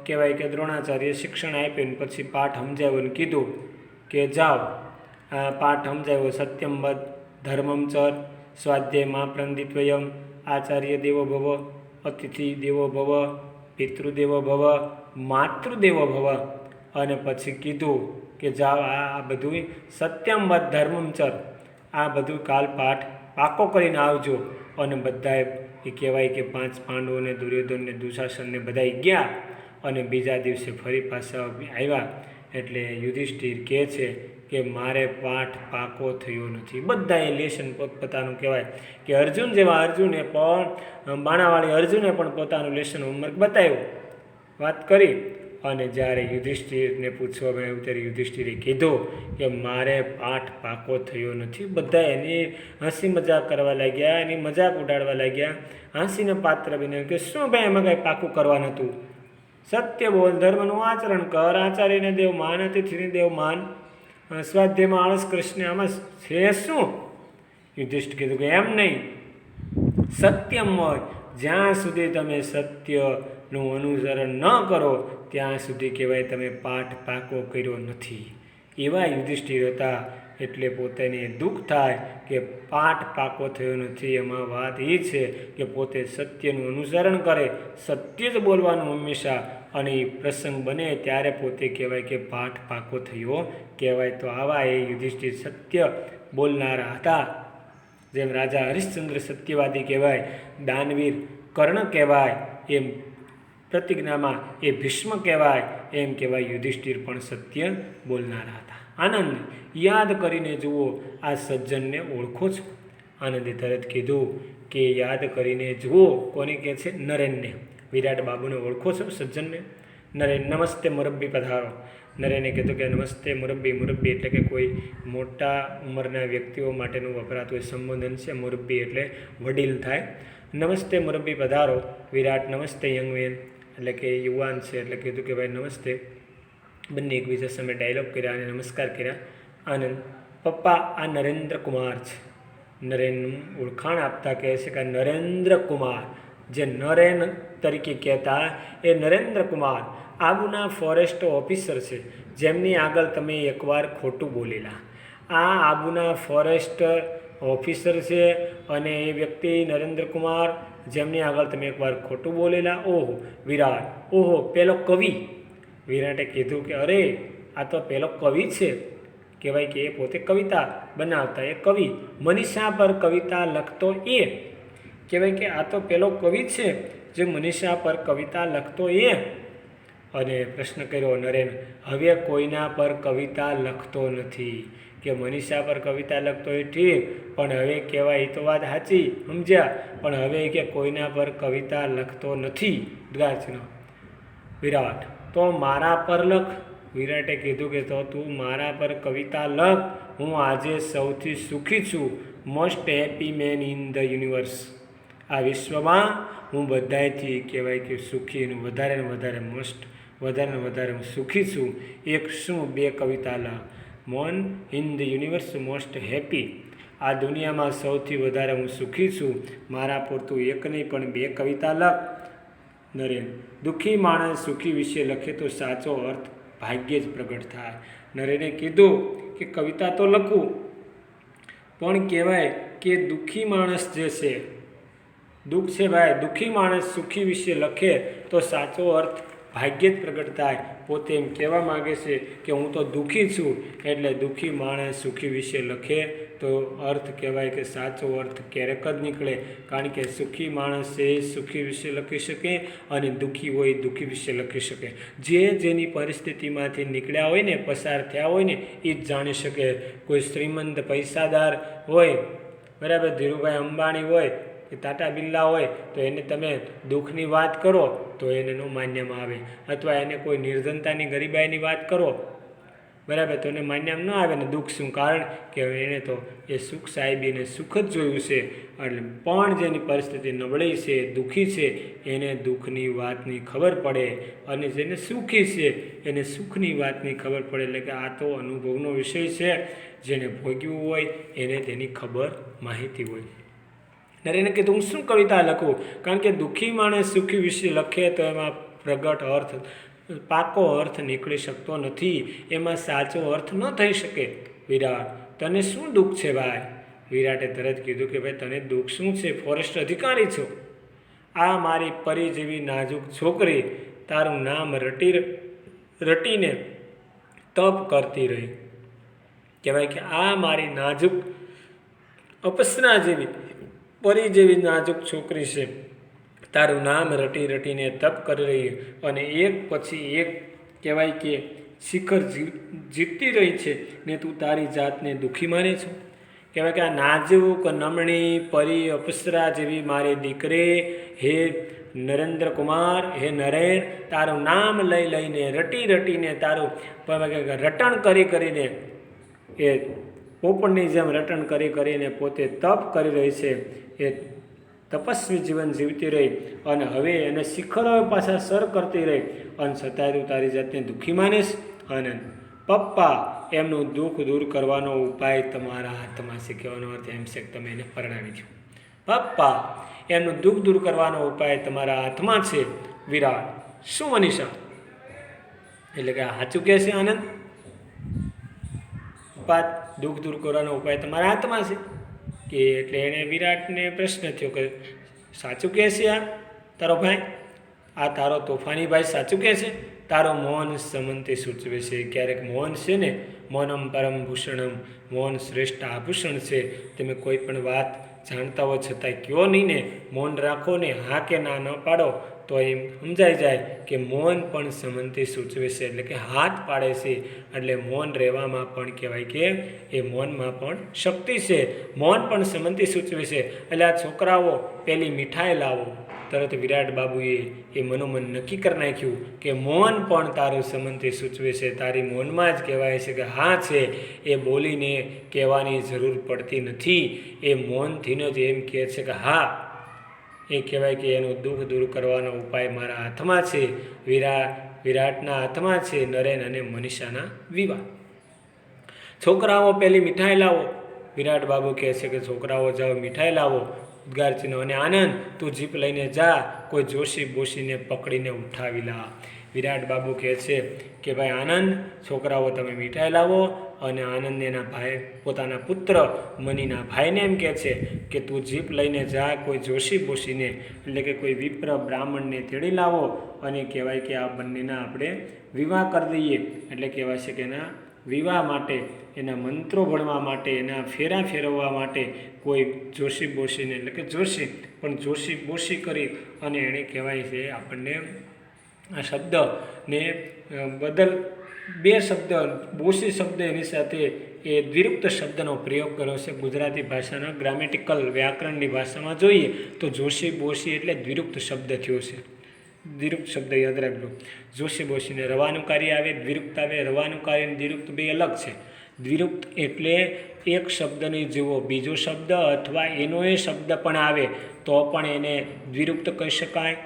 કહેવાય કે દ્રોણાચાર્ય શિક્ષણ આપ્યું ને પછી પાઠ સમજાવ્યો ને કીધું કે જાઓ પાઠ સમજાવ્યો, સત્યમ વદ ધર્મમ ચર સ્વાધ્યાય પ્રંદિત્વયમ આચાર્ય દેવો ભવ અતિથિ દેવો ભવ પિતૃદેવો ભવ માતૃદેવો ભવ. અને પછી કીધું કે જાઓ આ બધું સત્યમ વદ ધર્મમ ચર, આ બધું કાલ પાઠ પાકો કરીને આવજો. અને બધાએ એ કહેવાય કે 5 પાંડવોને, દુર્યોધનને, દુશાસનને બધાએ ગયા અને બીજા દિવસે ફરી પાછા આવ્યા. એટલે યુધિષ્ઠિર કહે છે કે મારે પાઠ પાકો થયો નથી. બધાએ લેશન પોતપોતાનું કહેવાય કે અર્જુન જેવા અર્જુને પણ બાણાવાળી અર્જુને પણ પોતાનું લેશન હોમવર્ક બતાવ્યું, વાત કરી. અને જ્યારે યુધિષ્ઠિરને પૂછવામાં આવ્યું ત્યારે યુધિષ્ઠિરે કીધું કે મારે પાઠ પાકો થયો નથી. બધા એની હસી મજાક કરવા લાગ્યા, એની મજાક ઉડાડવા લાગ્યા. હસીને પાત્ર બને કે શું ભાઈ એમાં કાંઈ પાકું કરવા નહોતું. સત્ય બોલ, ધર્મનું આચરણ કર, આચાર્યને દેવ માન, અતિથિને દેવ માન, સ્વાધ્યાયમાં આળસ કૃષ્ણ, આમાં છે શું? યુધિષ્ઠિર કીધું કે એમ નહીં, સત્યમ હોય, જ્યાં સુધી તમે સત્યનું અનુસરણ ન કરો ત્યાં સુધી કહેવાય તમે પાઠ પાકો કર્યો નથી. એવા યુધિષ્ઠિર હતા. એટલે પોતાને દુઃખ થાય કે પાઠ પાકો થયો નથી. એમાં વાત એ છે કે પોતે સત્યનું અનુસરણ કરે, સત્ય જ બોલવાનું હંમેશા, અને એ પ્રસંગ બને ત્યારે પોતે કહેવાય કે પાઠ પાકો થયો કહેવાય. તો આવા એ યુધિષ્ઠિર સત્ય બોલનારા હતા. જેમ રાજા હરિશ્ચંદ્ર સત્યવાદી કહેવાય, દાનવીર કર્ણ કહેવાય, એમ પ્રતિજ્ઞામાં એ ભીષ્મ કહેવાય, એમ કહેવાય યુધિષ્ઠિર પણ સત્ય બોલનારા હતા. આનંદ, યાદ કરીને જુઓ, આ સજ્જનને ઓળખો છો? આનંદે તરત કીધું કે યાદ કરીને જુઓ. કોને કહે છે? નરેનને. વિરાટ બાબુને ઓળખો છો સજ્જનને? નરેન, નમસ્તે મુરબ્બી પધારો. નરેને કીધું કે નમસ્તે મુરબ્બી. મુરબ્બી એટલે કે કોઈ મોટા ઉંમરના વ્યક્તિઓ માટેનું વપરાતું સંબોધન છે. મુરબ્બી એટલે વડીલ થાય. નમસ્તે મુરબ્બી પધારો. વિરાટ, નમસ્તે યંગમેન, એટલે કે યુવાન છે, એટલે કીધું કે ભાઈ નમસ્તે. બંને એકબીજા સામે ડાયલોગ કર્યા અને નમસ્કાર કર્યા. આનંદ, પપ્પા આ નરેન્દ્ર કુમાર છે. નરેનનું ઓળખાણ આપતા કહે છે કે નરેન્દ્ર કુમાર, જે નરેન તરીકે કહેતા એ નરેન્દ્ર કુમાર આબુના ફોરેસ્ટ ઓફિસર છે, જેમની આગળ તમે એકવાર ખોટું બોલેલા. આ આબુના ફોરેસ્ટ ઓફિસર છે અને એ વ્યક્તિ નરેન્દ્ર કુમાર, જેમની આગળ તમે એકવાર ખોટું બોલેલા. ઓહો વિરાટ, ઓહો પેલો કવિ, વિરાટે કીધું કે અરે આ તો પેલો કવિ છે, કહેવાય કે એ પોતે કવિતા બનાવતા એ કવિ, મનીષા પર કવિતા લખતો એ, કહેવાય કે આ તો પેલો કવિ છે જે મનીષા પર કવિતા લખતો એ. અને પ્રશ્ન કર્યો નરેન, હવે કોઈના પર કવિતા લખતો નથી, કે મનીષા પર કવિતા લખતો એ ઠીક, પણ હવે કહેવાય એ તો વાત સાચી, સમજ્યા, પણ હવે કે કોઈના પર કવિતા લખતો નથી. દ્રાચનો વિરાટ, તો મારા પર લખ. વિરાટે કીધું કે તો તું મારા પર કવિતા લખ, હું આજે સૌથી સુખી છું, most happy man in the universe. આ વિશ્વમાં હું બધાયથી કહેવાય કે સુખી, વધારે ને વધારે વધારે હું સુખી છું. એક શું બે કવિતા લખ. મોન in the universe most happy, આ દુનિયામાં સૌથી વધારે હું સુખી છું, મારા પૂરતું એક નહીં પણ બે કવિતા લખ. નરેન, દુઃખી માણસ સુખી વિશે લખે તો સાચો અર્થ ભાગ્યે જ પ્રગટ થાય. નરેને કીધું કે કવિતા તો લખું, પણ કહેવાય કે દુઃખી માણસ જે છે, દુઃખ છે ભાઈ, દુઃખી માણસ સુખી વિશે લખે તો સાચો અર્થ ભાગ્યે જ પ્રગટ થાય. પોતે એમ કહેવા માગે છે કે હું તો દુઃખી છું, એટલે દુઃખી માણસ સુખી વિશે લખે તો અર્થ કહેવાય કે સાચો અર્થ ક્યારેક જ નીકળે. કારણ કે સુખી માણસ છે એ સુખી વિશે લખી શકે, અને દુઃખી હોય દુઃખી વિશે લખી શકે. જેની પરિસ્થિતિમાંથી નીકળ્યા હોય ને, પસાર થયા હોય ને, એ જ જાણી શકે. કોઈ શ્રીમંત પૈસાદાર હોય, બરાબર, ધીરુભાઈ અંબાણી હોય કે ટાટા બિરલા હોય, તો એને તમે દુઃખની વાત કરો તો એને ન માન્યમાં આવે, અથવા એને કોઈ નિર્ધનતાની ગરીબાઈની વાત કરો, બરાબર, તો એને માન્યમાં ન આવે ને. દુઃખ શું? કારણ કે એને તો એ સુખ સાહેબીને સુખ જ જોયું છે. એટલે પણ જેની પરિસ્થિતિ નબળી છે, દુઃખી છે, એને દુઃખની વાતની ખબર પડે, અને જેને સુખી છે એને સુખની વાતની ખબર પડે. એટલે કે આ તો અનુભવનો વિષય છે, જેને ભોગ્યું હોય એને તેની ખબર માહિતી હોય. નરેને કીધું હું શું કવિતા લખું, કારણ કે દુઃખી માણસ સુખી વિશે લખે તો એમાં પ્રગટ અર્થ, પાકો અર્થ નીકળી શકતો નથી, એમાં સાચો અર્થ ન થઈ શકે. વિરાટ, તને શું દુઃખ છે ભાઈ? વિરાટે તરત કીધું કે ભાઈ તને દુઃખ શું છે? ફોરેસ્ટ અધિકારી છો, આ મારી પરી જેવી નાજુક છોકરી તારું નામ રટીને તપ કરતી રહી. કહેવાય કે આ મારી નાજુક અપસરા જેવી પરી જેવી નાજુક છોકરી છે, તારું નામ રટીને તપ કરી રહી, અને એક પછી એક કહેવાય કે શિખર જીતતી રહી છે, ને તું તારી જાતને દુઃખી માને છો. કહેવાય કે આ નાજુક નમણી પરી અપસરા જેવી મારી દીકરી, હે નરેન્દ્ર કુમાર, હે નરેન, તારું નામ લઈને રટીને તારું રટણ કરીને, એ પોપડની જેમ રટણ કરીને પોતે તપ કરી રહી છે, એ તપસ્વી જીવન જીવતી રહી, અને હવે એને શિખરો પાછા સર કરતી રહી, અને છતાંય તું તારી જાતને દુઃખી માનીશ. અને પપ્પા, એમનું દુઃખ દૂર કરવાનો ઉપાય તમારા હાથમાં છે. કહેવાનો અર્થ એમ છે કે તમે એને પરણાવી છો. પપ્પા, એમનું દુઃખ દૂર કરવાનો ઉપાય તમારા હાથમાં છે. વિરાટ, શું મનીષા? એટલે કે સાચું કહે છે આનંદ? દુઃખ દૂર કરવાનો ઉપાય તમારા હાથમાં છે કે? એટલે એણે વિરાટને પ્રશ્ન થયો કે સાચું કહે છે આ તારો ભાઈ? આ તારો તોફાની ભાઈ સાચું કહે છે? તારો મૌન સમંતી સૂચવે છે. ક્યારેક મૌન છે ને, મૌનમ પરમ ભૂષણમ, મૌન શ્રેષ્ઠ આભૂષણ છે. તમે કોઈ પણ વાત જાણતા હો છતાંય કયો નહીં ને, મૌન રાખો ને, હા કે ના ન પાડો તો એમ સમજાઈ જાય કે મૌન પણ સમંતી સૂચવે છે, એટલે કે હાથ પાડે છે. એટલે મૌન રહેવામાં પણ કહેવાય કે એ મૌનમાં પણ શક્તિ છે. મૌન પણ સમંતી સૂચવે છે. એટલે આ છોકરાઓ પેલી મીઠાઈ લાવો, તરત વિરાટ બાબુએ એ મનોમન નક્કી કરી નાખ્યું કે મૌન પણ તારું સમંતી સૂચવે છે. તારી મૌનમાં જ કહેવાય છે કે હા છે, એ બોલીને કહેવાની જરૂર પડતી નથી, એ મૌનથી જ એમ કહે છે કે હા. એ કહેવાય કે એનું દુઃખ દૂર કરવાનો ઉપાય મારા હાથમાં છે. વિરાટના હાથમાં છે નરેન અને મનીષાના વિવાહ. છોકરાઓ પેલી મીઠાઈ લાવો. વિરાટ બાબુ કહે છે કે છોકરાઓ જાઓ મીઠાઈ લાવો. ઉદ્ગાર ચિહ્નો. અને આનંદ, તું જીપ લઈને જા, કોઈ જોશી બોશીને પકડીને ઉઠાવી લા. વિરાટ બાબુ કહે છે કે ભાઈ આનંદ, છોકરાઓ તમે મીઠાઈ લાવો અને આનંદ એના ભાઈ પોતાના પુત્ર મનીના ભાઈને એમ કહે છે કે તું જીપ લઈને જા કોઈ જોશી બોશીને એટલે કે કોઈ વિપ્ર બ્રાહ્મણને તેડી લાવો અને કહેવાય કે આ બંનેના આપણે વિવાહ કરી દઈએ. એટલે કહેવાય છે કે એના વિવાહ માટે, એના મંત્રો ભણવા માટે, એના ફેરા ફેરવવા માટે કોઈ જોશી બોશીને એટલે કે જોશી પણ જોશી બોશી કરી અને એણે કહેવાય છે આપણને આ શબ્દને બે શબ્દ બોશી શબ્દ એની સાથે એ દ્વિરુક્ત શબ્દનો પ્રયોગ કર્યો છે. ગુજરાતી ભાષાના ગ્રામેટિકલ વ્યાકરણની ભાષામાં જોઈએ તો જોશી બોશી એટલે દ્વિરુક્ત શબ્દ થયો છે. દ્વિરુક્ત શબ્દ યાદ રાખજો. જોશી બોશીને રવાનુકારી આવે, દ્વિરુક્ત આવે. રવાનુકારી અને દ્વિરુક્ત બે અલગ છે. દ્વિરુક્ત એટલે એક શબ્દની જેવો બીજો શબ્દ અથવા એનો એ શબ્દ પણ આવે તો પણ એને દ્વિરુક્ત કહી શકાય.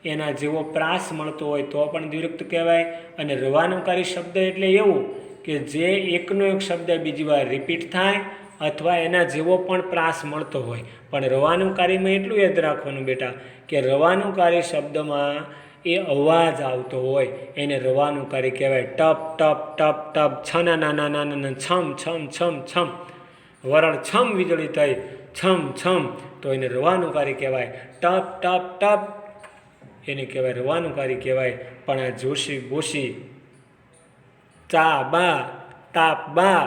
એના જેવો પ્રાસ મળતો હોય તો પણ દ્વિરુક્ત કહેવાય. અને રવાનુકારી શબ્દ એટલે એવું કે જે એકનો એક શબ્દ બીજી વાર રિપીટ થાય અથવા એના જેવો પણ પ્રાસ મળતો હોય. પણ રવાનુકારીમાં એટલું યાદ રાખવાનું બેટા કે રવાનુકારી શબ્દમાં એ અવાજ આવતો હોય એને રવાનુકારી કહેવાય. ટપ ટપ ટપ ટપ, છના નાના નાના, છમ છમ છમ છમ, વરળ છમ વીજળી થઈ, છમ છમ, તો એને રવાનુકારી કહેવાય. ટપ ટપ ટપ એને કહેવાય રવાનુકારી કહેવાય. પણ આ જોશી બોશી, ચા બા, તાપ બા,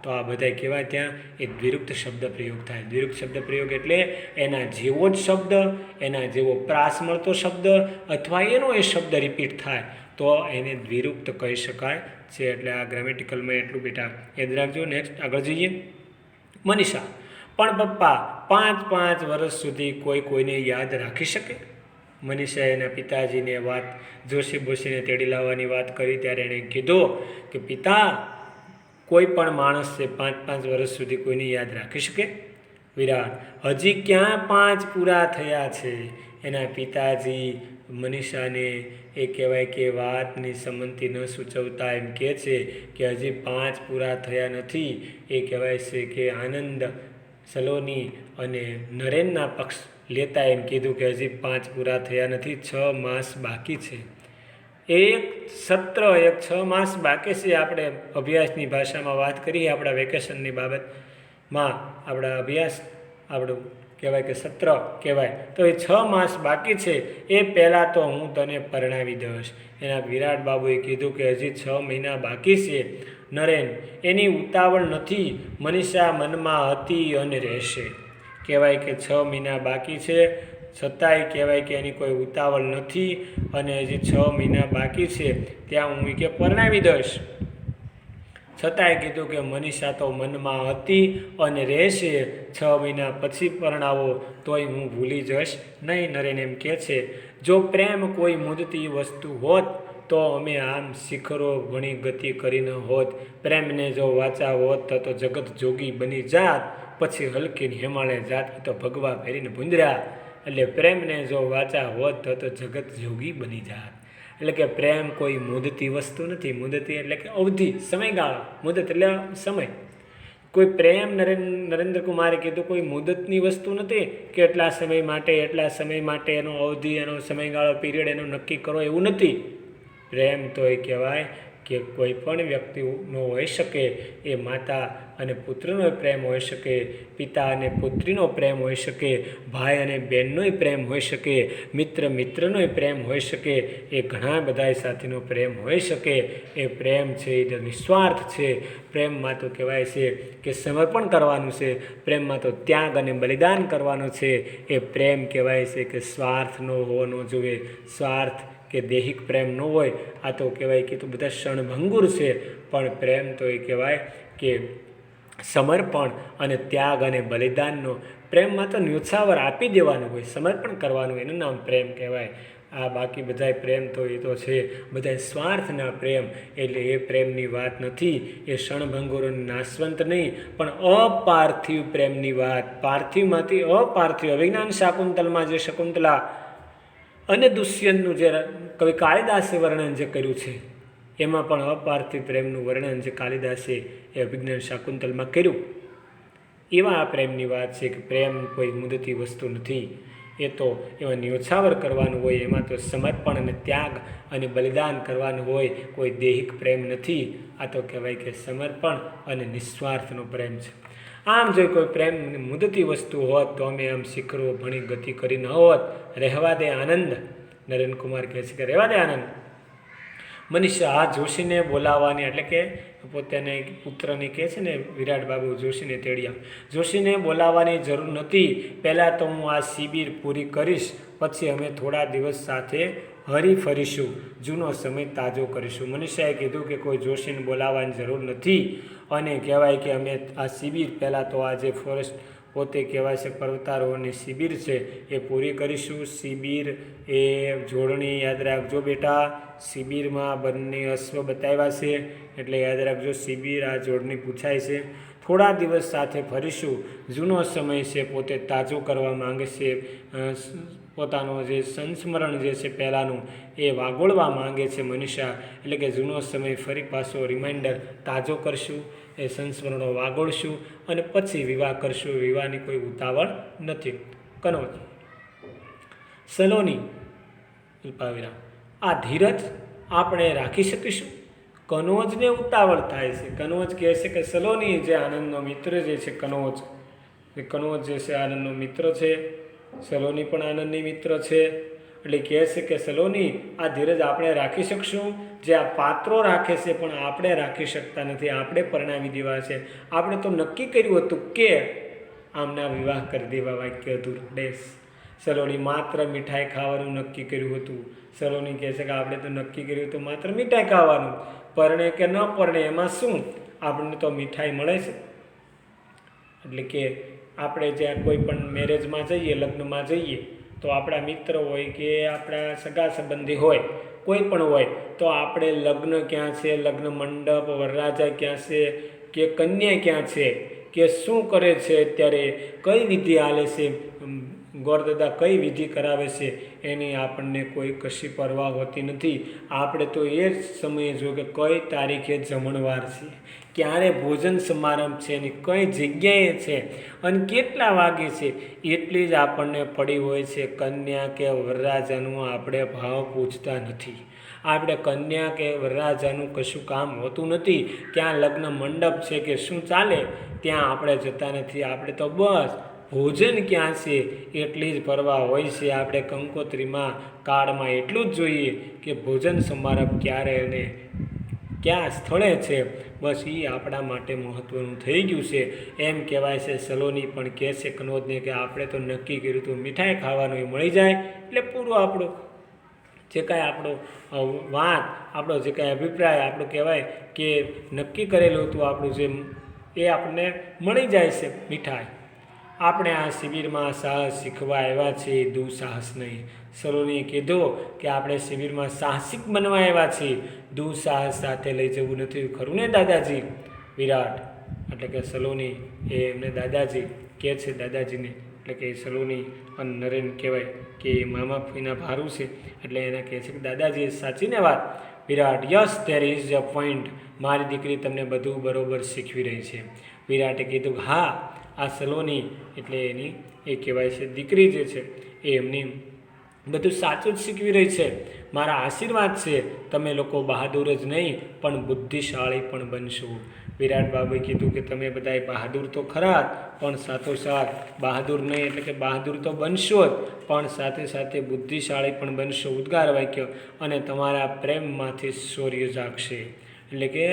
તો આ બધા કહેવાય ત્યાં એ દ્વિરુક્ત શબ્દ પ્રયોગ થાય. દ્વિરુક્ત શબ્દ પ્રયોગ એટલે એના જેવો જ શબ્દ, એના જેવો પ્રાસ મળતો શબ્દ અથવા એનો એ શબ્દ રિપીટ થાય તો એને દ્વિરુક્ત કહી શકાય છે. એટલે આ ગ્રામેટિકલમાં એટલું બેટા યાદ રાખજો. નેક્સ્ટ આગળ જઈએ. મનીષા, પણ પપ્પા 5 વર્ષ સુધી કોઈને યાદ રાખી શકે? મનીષા એના પિતાજીને વાત જોશી બોશીને તેડી લાવવાની વાત કરી ત્યારે એણે કીધું કે પિતા, કોઈ પણ માણસ છે 5 વર્ષ સુધી કોઈને યાદ રાખી શકે? વિરાટ, હજી ક્યાં 5 પૂરા થયા છે? એના પિતાજી મનીષાને એ કહેવાય કે વાતની સંમતિ ન સૂચવતા એમ કહે છે કે હજી 5 પૂરા થયા નથી. એ કહેવાય છે કે આનંદ સલોની અને નરેનના પક્ષ લેતા એમ કીધું કે હજી 5 પૂરા થયા નથી, 6 માસ બાકી છે. એક 6 માસ બાકી છે. આપણે અભ્યાસની ભાષામાં વાત કરીએ, આપણા વેકેશનની બાબતમાં આપણા અભ્યાસ આપણું કહેવાય કે સત્ર કહેવાય તો એ 6 માસ બાકી છે. એ પહેલાં તો હું તને પરણાવી દઈશ. એના વિરાટ બાબુએ કીધું કે હજી 6 મહિના બાકી છે. નરેન, એની ઉતાવળ નથી. મનીષા મનમાં હતી અને રહેશે. કહેવાય કે 6 મહિના બાકી છે છતાંય કહેવાય કે એની કોઈ ઉતાવળ નથી અને હજી 6 મહિના બાકી છે ત્યાં હું કે પરણાવી દઈશ. છતાંય કીધું કે મનીષા તો મનમાં હતી અને રહેશે. 6 મહિના પછી પરણાવો તોય હું ભૂલી જઈશ નહીં. નરેન એમ કહે છે, જો પ્રેમ કોઈ મુદતી વસ્તુ હોત તો અમે આમ શિખરો ઘણી ગતિ કરી ન હોત. પ્રેમને જો વાચા હોત તો જગત જોગી બની જાત, પછી હલકીને હિમાલય જાત તો ભગવા ફેરીને ભૂંદરા. એટલે પ્રેમને જો વાચા હોત તો જગત જોગી બની જાત. એટલે કે પ્રેમ કોઈ મુદતી વસ્તુ નથી. મુદતી એટલે કે અવધિ, સમયગાળો. મુદત એટલે સમય. કોઈ પ્રેમ નરેન્દ્રકુમારે કીધું કોઈ મુદતની વસ્તુ નથી કે એટલા સમય માટે એનો અવધિ, એનો સમયગાળો, પીરિયડ એનો નક્કી કરો એવું નથી. પ્રેમ તો એ કહેવાય કે કોઈ પણ વ્યક્તિનો હોઈ શકે. એ માતા અને પુત્રનો પ્રેમ હોઈ શકે, પિતા અને પુત્રીનો પ્રેમ હોઈ શકે, ભાઈ અને બહેનનોય પ્રેમ હોઈ શકે, મિત્રનોય પ્રેમ હોઈ શકે, એ ઘણા બધા સાથેનો પ્રેમ હોઈ શકે. એ પ્રેમ છે એ નિસ્વાર્થ છે. પ્રેમમાં તો કહેવાય છે કે સમર્પણ કરવાનું છે. પ્રેમમાં તો ત્યાગ અને બલિદાન કરવાનું છે. એ પ્રેમ કહેવાય છે કે સ્વાર્થ ન હોવાનો જોઈએ. સ્વાર્થ કે દૈહિક પ્રેમ ન હોય. આ તો કહેવાય કે તો બધા ક્ષણભંગુર છે. પણ પ્રેમ તો એ કહેવાય કે સમર્પણ અને ત્યાગ અને બલિદાનનો. પ્રેમમાં તો ન્યોછાવર આપી દેવાનું હોય, સમર્પણ કરવાનું, એનું નામ પ્રેમ કહેવાય. આ બાકી બધાય પ્રેમ તો એ તો છે બધા સ્વાર્થના પ્રેમ. એટલે એ પ્રેમની વાત નથી. એ ક્ષણભંગુર અને નાશવંત નહીં પણ અપાર્થિવ પ્રેમની વાત. પાર્થિવમાંથી અપાર્થિવ. અભિજ્ઞાન શાકુંતલમાં જે શકુંતલા અને દુષ્યંતનું જે કવિ કાલિદાસે વર્ણન જે કર્યું છે એમાં પણ અપાર્થિવ પ્રેમનું વર્ણન જે કાલિદાસે એ અભિજ્ઞાન શાકુંતલમાં કર્યું. એવા આ પ્રેમની વાત છે કે પ્રેમ કોઈ મુદતી વસ્તુ નથી. એ તો એમાં ન્યોછાવર કરવાનું હોય, એમાં તો સમર્પણ અને ત્યાગ અને બલિદાન કરવાનું હોય, કોઈ દૈહિક પ્રેમ નથી. આ તો કહેવાય કે સમર્પણ અને નિસ્વાર્થનો પ્રેમ છે. આમ જો કોઈ પ્રેમ મુદતી વસ્તુ હોત તો અમે આમ શિખરો ભણી ગતિ કરી ન હોત. રહેવા દે આનંદ, નરેન કુમાર કહે છે કે રહેવા દે આનંદ. મનીષા આ જોશીને બોલાવવાની, એટલે કે પોતાને પુત્રને કહે છે ને વિરાટ બાબુ જોશીને તેડ્યા, જોશીને બોલાવવાની જરૂર નથી. પહેલાં તો હું આ શિબિર પૂરી કરીશ, પછી અમે થોડા દિવસ સાથે હરી ફરીશું, જૂનો સમય તાજો કરીશું. મનીષાએ કીધું કે કોઈ જોશીને બોલાવવાની જરૂર નથી, અને કહેવાય કે અમે આ શિબિર પહેલાં તો આ જે ફોરેસ્ટ પોતે કહેવાય છે પર્વતારોહણની શિબિર છે એ પૂરી કરીશું. શિબિર એ જોડણી યાદ રાખજો બેટા, શિબિરમાં બંને અશ્વ બતાવ્યા છે એટલે યાદ રાખજો, શિબિર આ જોડણી પૂછાય છે. થોડા દિવસ સાથે ફરીશું, જૂનો સમય છે પોતે તાજો કરવા માંગે છે, પોતાનો જે સંસ્મરણ જે છે પહેલાંનું એ વાગોળવા માંગે છે મનીષા. એટલે કે જૂનો સમય ફરી પાછો રિમાઇન્ડર તાજો કરશું, એ સંસ્મરણો વાગોળશું અને પછી વિવાહ કરશું. વિવાહની કોઈ ઉતાવળ નથી. કનોજ સલોની અલ્પાવિરામ, આ ધીરજ આપણે રાખી શકીશું? કનોજને ઉતાવળ થાય છે. કનોજ કહે છે કે સલોની જે આનંદનો મિત્ર જે છે કનોજ જે છે આનંદનો મિત્ર છે, સલોની પણ આનંદની મિત્ર છે. એટલે કહે છે કે સલોની આ ધીરજ આપણે રાખી શકશું? જે આ પાત્રો રાખે છે પણ આપણે રાખી શકતા નથી, આપણે પરણાવી દેવા છે. આપણે તો નક્કી કર્યું હતું કે આમના વિવાહ કરી દેવા, વાક્ય હતું ડેશ. સલોની માત્ર મીઠાઈ ખાવાનું નક્કી કર્યું હતું. સલોની કહે છે કે આપણે તો નક્કી કર્યું હતું માત્ર મીઠાઈ ખાવાનું, પરણે કે ન પરણે એમાં શું, આપણને તો મીઠાઈ મળે છે. એટલે કે આપણે જ્યાં કોઈ પણ મેરેજમાં જઈએ, લગ્નમાં જઈએ, તો આપણા મિત્ર હોય કે આપણા સગા સંબંધી હોય, કોઈ પણ હોય, તો આપણે લગ્ન ક્યાં છે, લગ્ન મંડપ, વરરાજા ક્યાં છે, કે કન્યા ક્યાં છે, કે શું કરે છે અત્યારે, કઈ વિધિ હાલે છે, ગોરદાદા કઈ વિધિ કરાવે છે, એની આપણને કોઈ કશી પરવા હોતી નથી. આપણે તો એ જ સમયે જો કે કઈ તારીખે જમણવાર છે, ક્યારે ભોજન સમારંભ છે, એની કઈ જગ્યાએ છે અને કેટલા વાગે છે, એટલી જ આપણને પડી હોય છે. કન્યા કે વરરાજાનું આપણે ભાવ પૂછતા નથી. આપણે કન્યા કે વરરાજાનું કશું કામ હોતું નથી. ક્યાં લગ્ન મંડપ છે કે શું ચાલે ત્યાં આપણે જતા નથી. આપણે તો બસ ભોજન ક્યાં છે એટલી જ પરવા હોય છે. આપણે કંકોત્રીમાં કાર્ડમાં એટલું જ જોઈએ કે ભોજન સમારંભ ક્યારે અને કયા સ્થળે છે, બસ એ આપણા માટે મહત્ત્વનું થઈ ગયું છે. એમ કહેવાય છે. સલોની પણ કહે છે કનોજને કે આપણે તો નક્કી કર્યું હતું મીઠાઈ ખાવાનું, એ મળી જાય એટલે પૂરું. આપણો જે કાંઈ આપણો વાત, આપણો જે કાંઈ અભિપ્રાય, આપણું કહેવાય કે નક્કી કરેલું હતું આપણું જે, એ આપણને મળી જાય છે મીઠાઈ. આપણે આ શિબિરમાં સાહસ શીખવા આવ્યા છીએ, દુઃસાહસ નહીં. સલોનીએ કીધું કે આપણે શિબિરમાં સાહસિક બનવા આવ્યા છીએ, દુઃસાહસ સાથે લઈ જવું નથી. ખરું ને દાદાજી? વિરાટ એટલે કે સલોની એ એમને દાદાજી કહે છે, દાદાજીને એટલે કે સલોની અને નરેન કહેવાય કે મામા ફઈના ભારું છે, એટલે એને કહે છે કે દાદાજી સાચીને વાત. Virat yes there is a point, મારી દીકરી તમને બધું બરોબર શીખવી રહી છે. વિરાટે કીધું હા, આ સલોની એટલે એની એ કહેવાય છે દીકરી જે છે એ એમની બધું સાચું જ શીખવી રહી છે. મારા આશીર્વાદ છે. તમે લોકો બહાદુર જ નહીં પણ બુદ્ધિશાળી પણ બનશો. વિરાટ બાબુએ કીધું કે તમે બધાએ બહાદુર તો ખરા જ, પણ સાથોસાથ બહાદુર નહીં એટલે કે બહાદુર તો બનશો જ, પણ સાથે સાથે બુદ્ધિશાળી પણ બનશો. ઉદ્ગાર વાક્ય. અને તમારા પ્રેમમાંથી શૌર્ય જાગશે, એટલે કે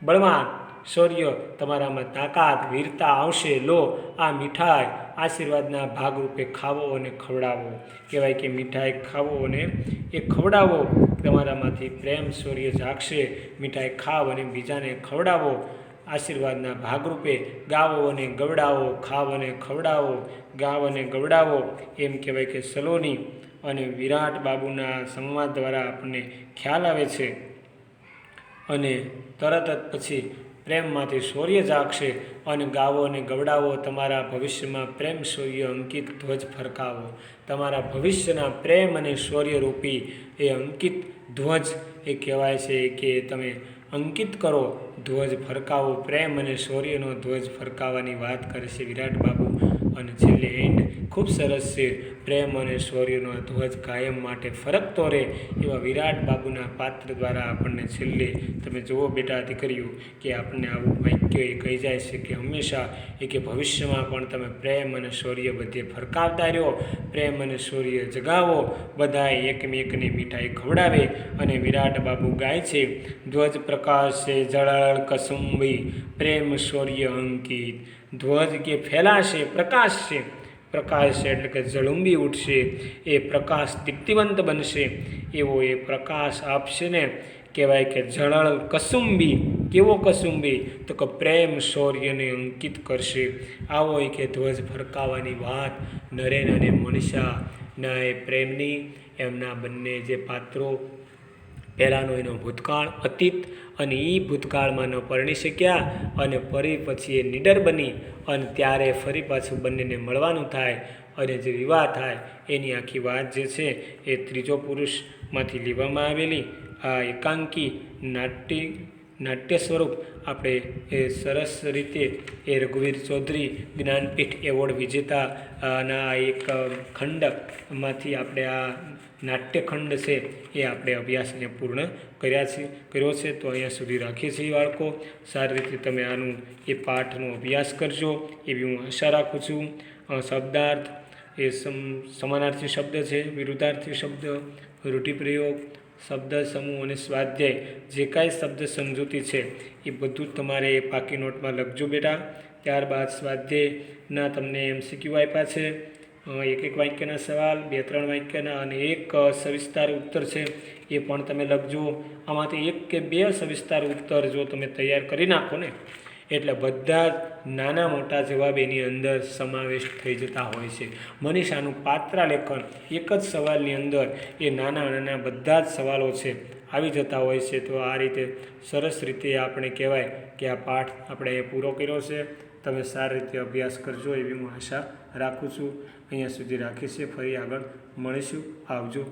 બળવાન શૌર્ય, તમારામાં તાકાત, વીરતા આવશે. લો આ મીઠાઈ આશીર્વાદના ભાગરૂપે ખાવો અને ખવડાવો. કહેવાય કે મીઠાઈ ખાવો અને એ ખવડાવો, તમારામાંથી પ્રેમ શૌર્ય જાગશે. મીઠાઈ ખાવ અને બીજાને ખવડાવો, આશીર્વાદના ભાગરૂપે ગાવો અને ગવડાવો, ખાવ અને ખવડાવો, ગાવ અને ગવડાવો. એમ કહેવાય કે સલોની અને વિરાટ બાબુના સંવાદ દ્વારા આપણને ખ્યાલ આવે છે. અને તરત જ પછી પ્રેમમાંથી શૌર્ય જાગશે અને ગાવો અને ગવડાવો. તમારા ભવિષ્યમાં પ્રેમ શૌર્ય અંકિત ધ્વજ ફરકાવો. તમારા ભવિષ્યના પ્રેમ અને શૌર્યરૂપી એ અંકિત ધ્વજ એ કહેવાય છે કે તમે અંકિત કરો, ધ્વજ ફરકાવો. પ્રેમ અને શૌર્યનો ધ્વજ ફરકાવવાની વાત કરે છે વિરાટ બાબુ અને છેલ્લે એન્ડ ખૂબ સરસ છે. પ્રેમ અને શૌર્યનો આ ધ્વજ કાયમ માટે ફરકતો રહે એવા વિરાટ બાબુના પાત્ર દ્વારા આપણને છેલ્લે તમે જુઓ બેટા દીકરીઓ કે આપણને આવું વાક્ય એ કહી જાય છે કે હંમેશા કે ભવિષ્યમાં પણ તમે પ્રેમ અને શૌર્ય બધે ફરકાવતા રહ્યો, પ્રેમ અને શૌર્ય જગાવો, બધાએ એકમેકને મીઠાઈ ખવડાવે. અને વિરાટ બાબુ ગાય છે, ધ્વજ પ્રકાશ છે જળળ કસુંબી પ્રેમ શૌર્ય અંકિત. ધ્વજ કે ફેલાશે, પ્રકાશ છે, પ્રકાશ છે એટલે કે ઝળુંબી ઉઠશે, એ પ્રકાશ દીપ્તિવંત બનશે, એવો એ પ્રકાશ આપશે ને કહેવાય કે જળળ કસુંબી. કેવો કસુંબી? તો કે પ્રેમ શૌર્યને અંકિત કરશે. આવો એ કે ધ્વજ ફરકાવવાની વાત નરેન અને મનીષાના એ પ્રેમની, એમના બંને જે પાત્રો, પહેલાંનો એનો ભૂતકાળ અતીત, અને એ ભૂતકાળમાં ન પરણી શક્યા અને ફરી પછી એ નીડર બની અને ત્યારે ફરી પાછું બંનેને મળવાનું થાય અને જે વિવાહ થાય એની આખી વાત જે છે એ ત્રીજો પુરુષમાંથી લેવામાં આવેલી આ એકાંકી નાટ્ય સ્વરૂપ આપણે એ સરસ રીતે એ રઘુવીર ચૌધરી જ્ઞાનપીઠ એવોર્ડ વિજેતાના એક ખંડમાંથી આપણે આ નાટ્યખંડ છે એ આપણે અભ્યાસને પૂર્ણ કર્યો છે. તો અહીંયા સુધી રાખીએ છીએ બાળકો. સારી રીતે તમે આનું એ પાઠનો અભ્યાસ કરજો એવી હું આશા રાખું છું. શબ્દાર્થ એ સમાનાર્થી શબ્દ છે, વિરુદ્ધાર્થી શબ્દ, રૂઢિપ્રયોગ, શબ્દ સમૂહ અને સ્વાધ્યાય, જે કાંઈ શબ્દ સમજૂતી છે એ બધું જ તમારે એ પાકી નોટમાં લખજો બેટા. ત્યારબાદ સ્વાધ્યાયના તમને MCQ આપ્યા છે, એક વાક્યના સવાલ, 2-3 વાક્યના અને એક સવિસ્તાર ઉત્તર છે એ પણ તમે લખજો. આમાંથી 1 કે 2 સવિસ્તાર ઉત્તર જો તમે તૈયાર કરી નાખો ને એટલે બધા જ નાના મોટા જવાબ એની અંદર સમાવેશ થઈ જતા હોય છે. મનીષાનું પાત્રાલેખન એક જ સવાલની અંદર એ નાના નાના બધા જ સવાલો છે આવી જતા હોય છે. તો આ રીતે સરસ રીતે આપણે કહેવાય કે આ પાઠ આપણે પૂરો કર્યો છે. તમે સારી રીતે અભ્યાસ કરજો એવી હું આશા રાખું છું. અહીંયા સુધી રાખીશું, ફરી આગળ મળીશું. આવજો.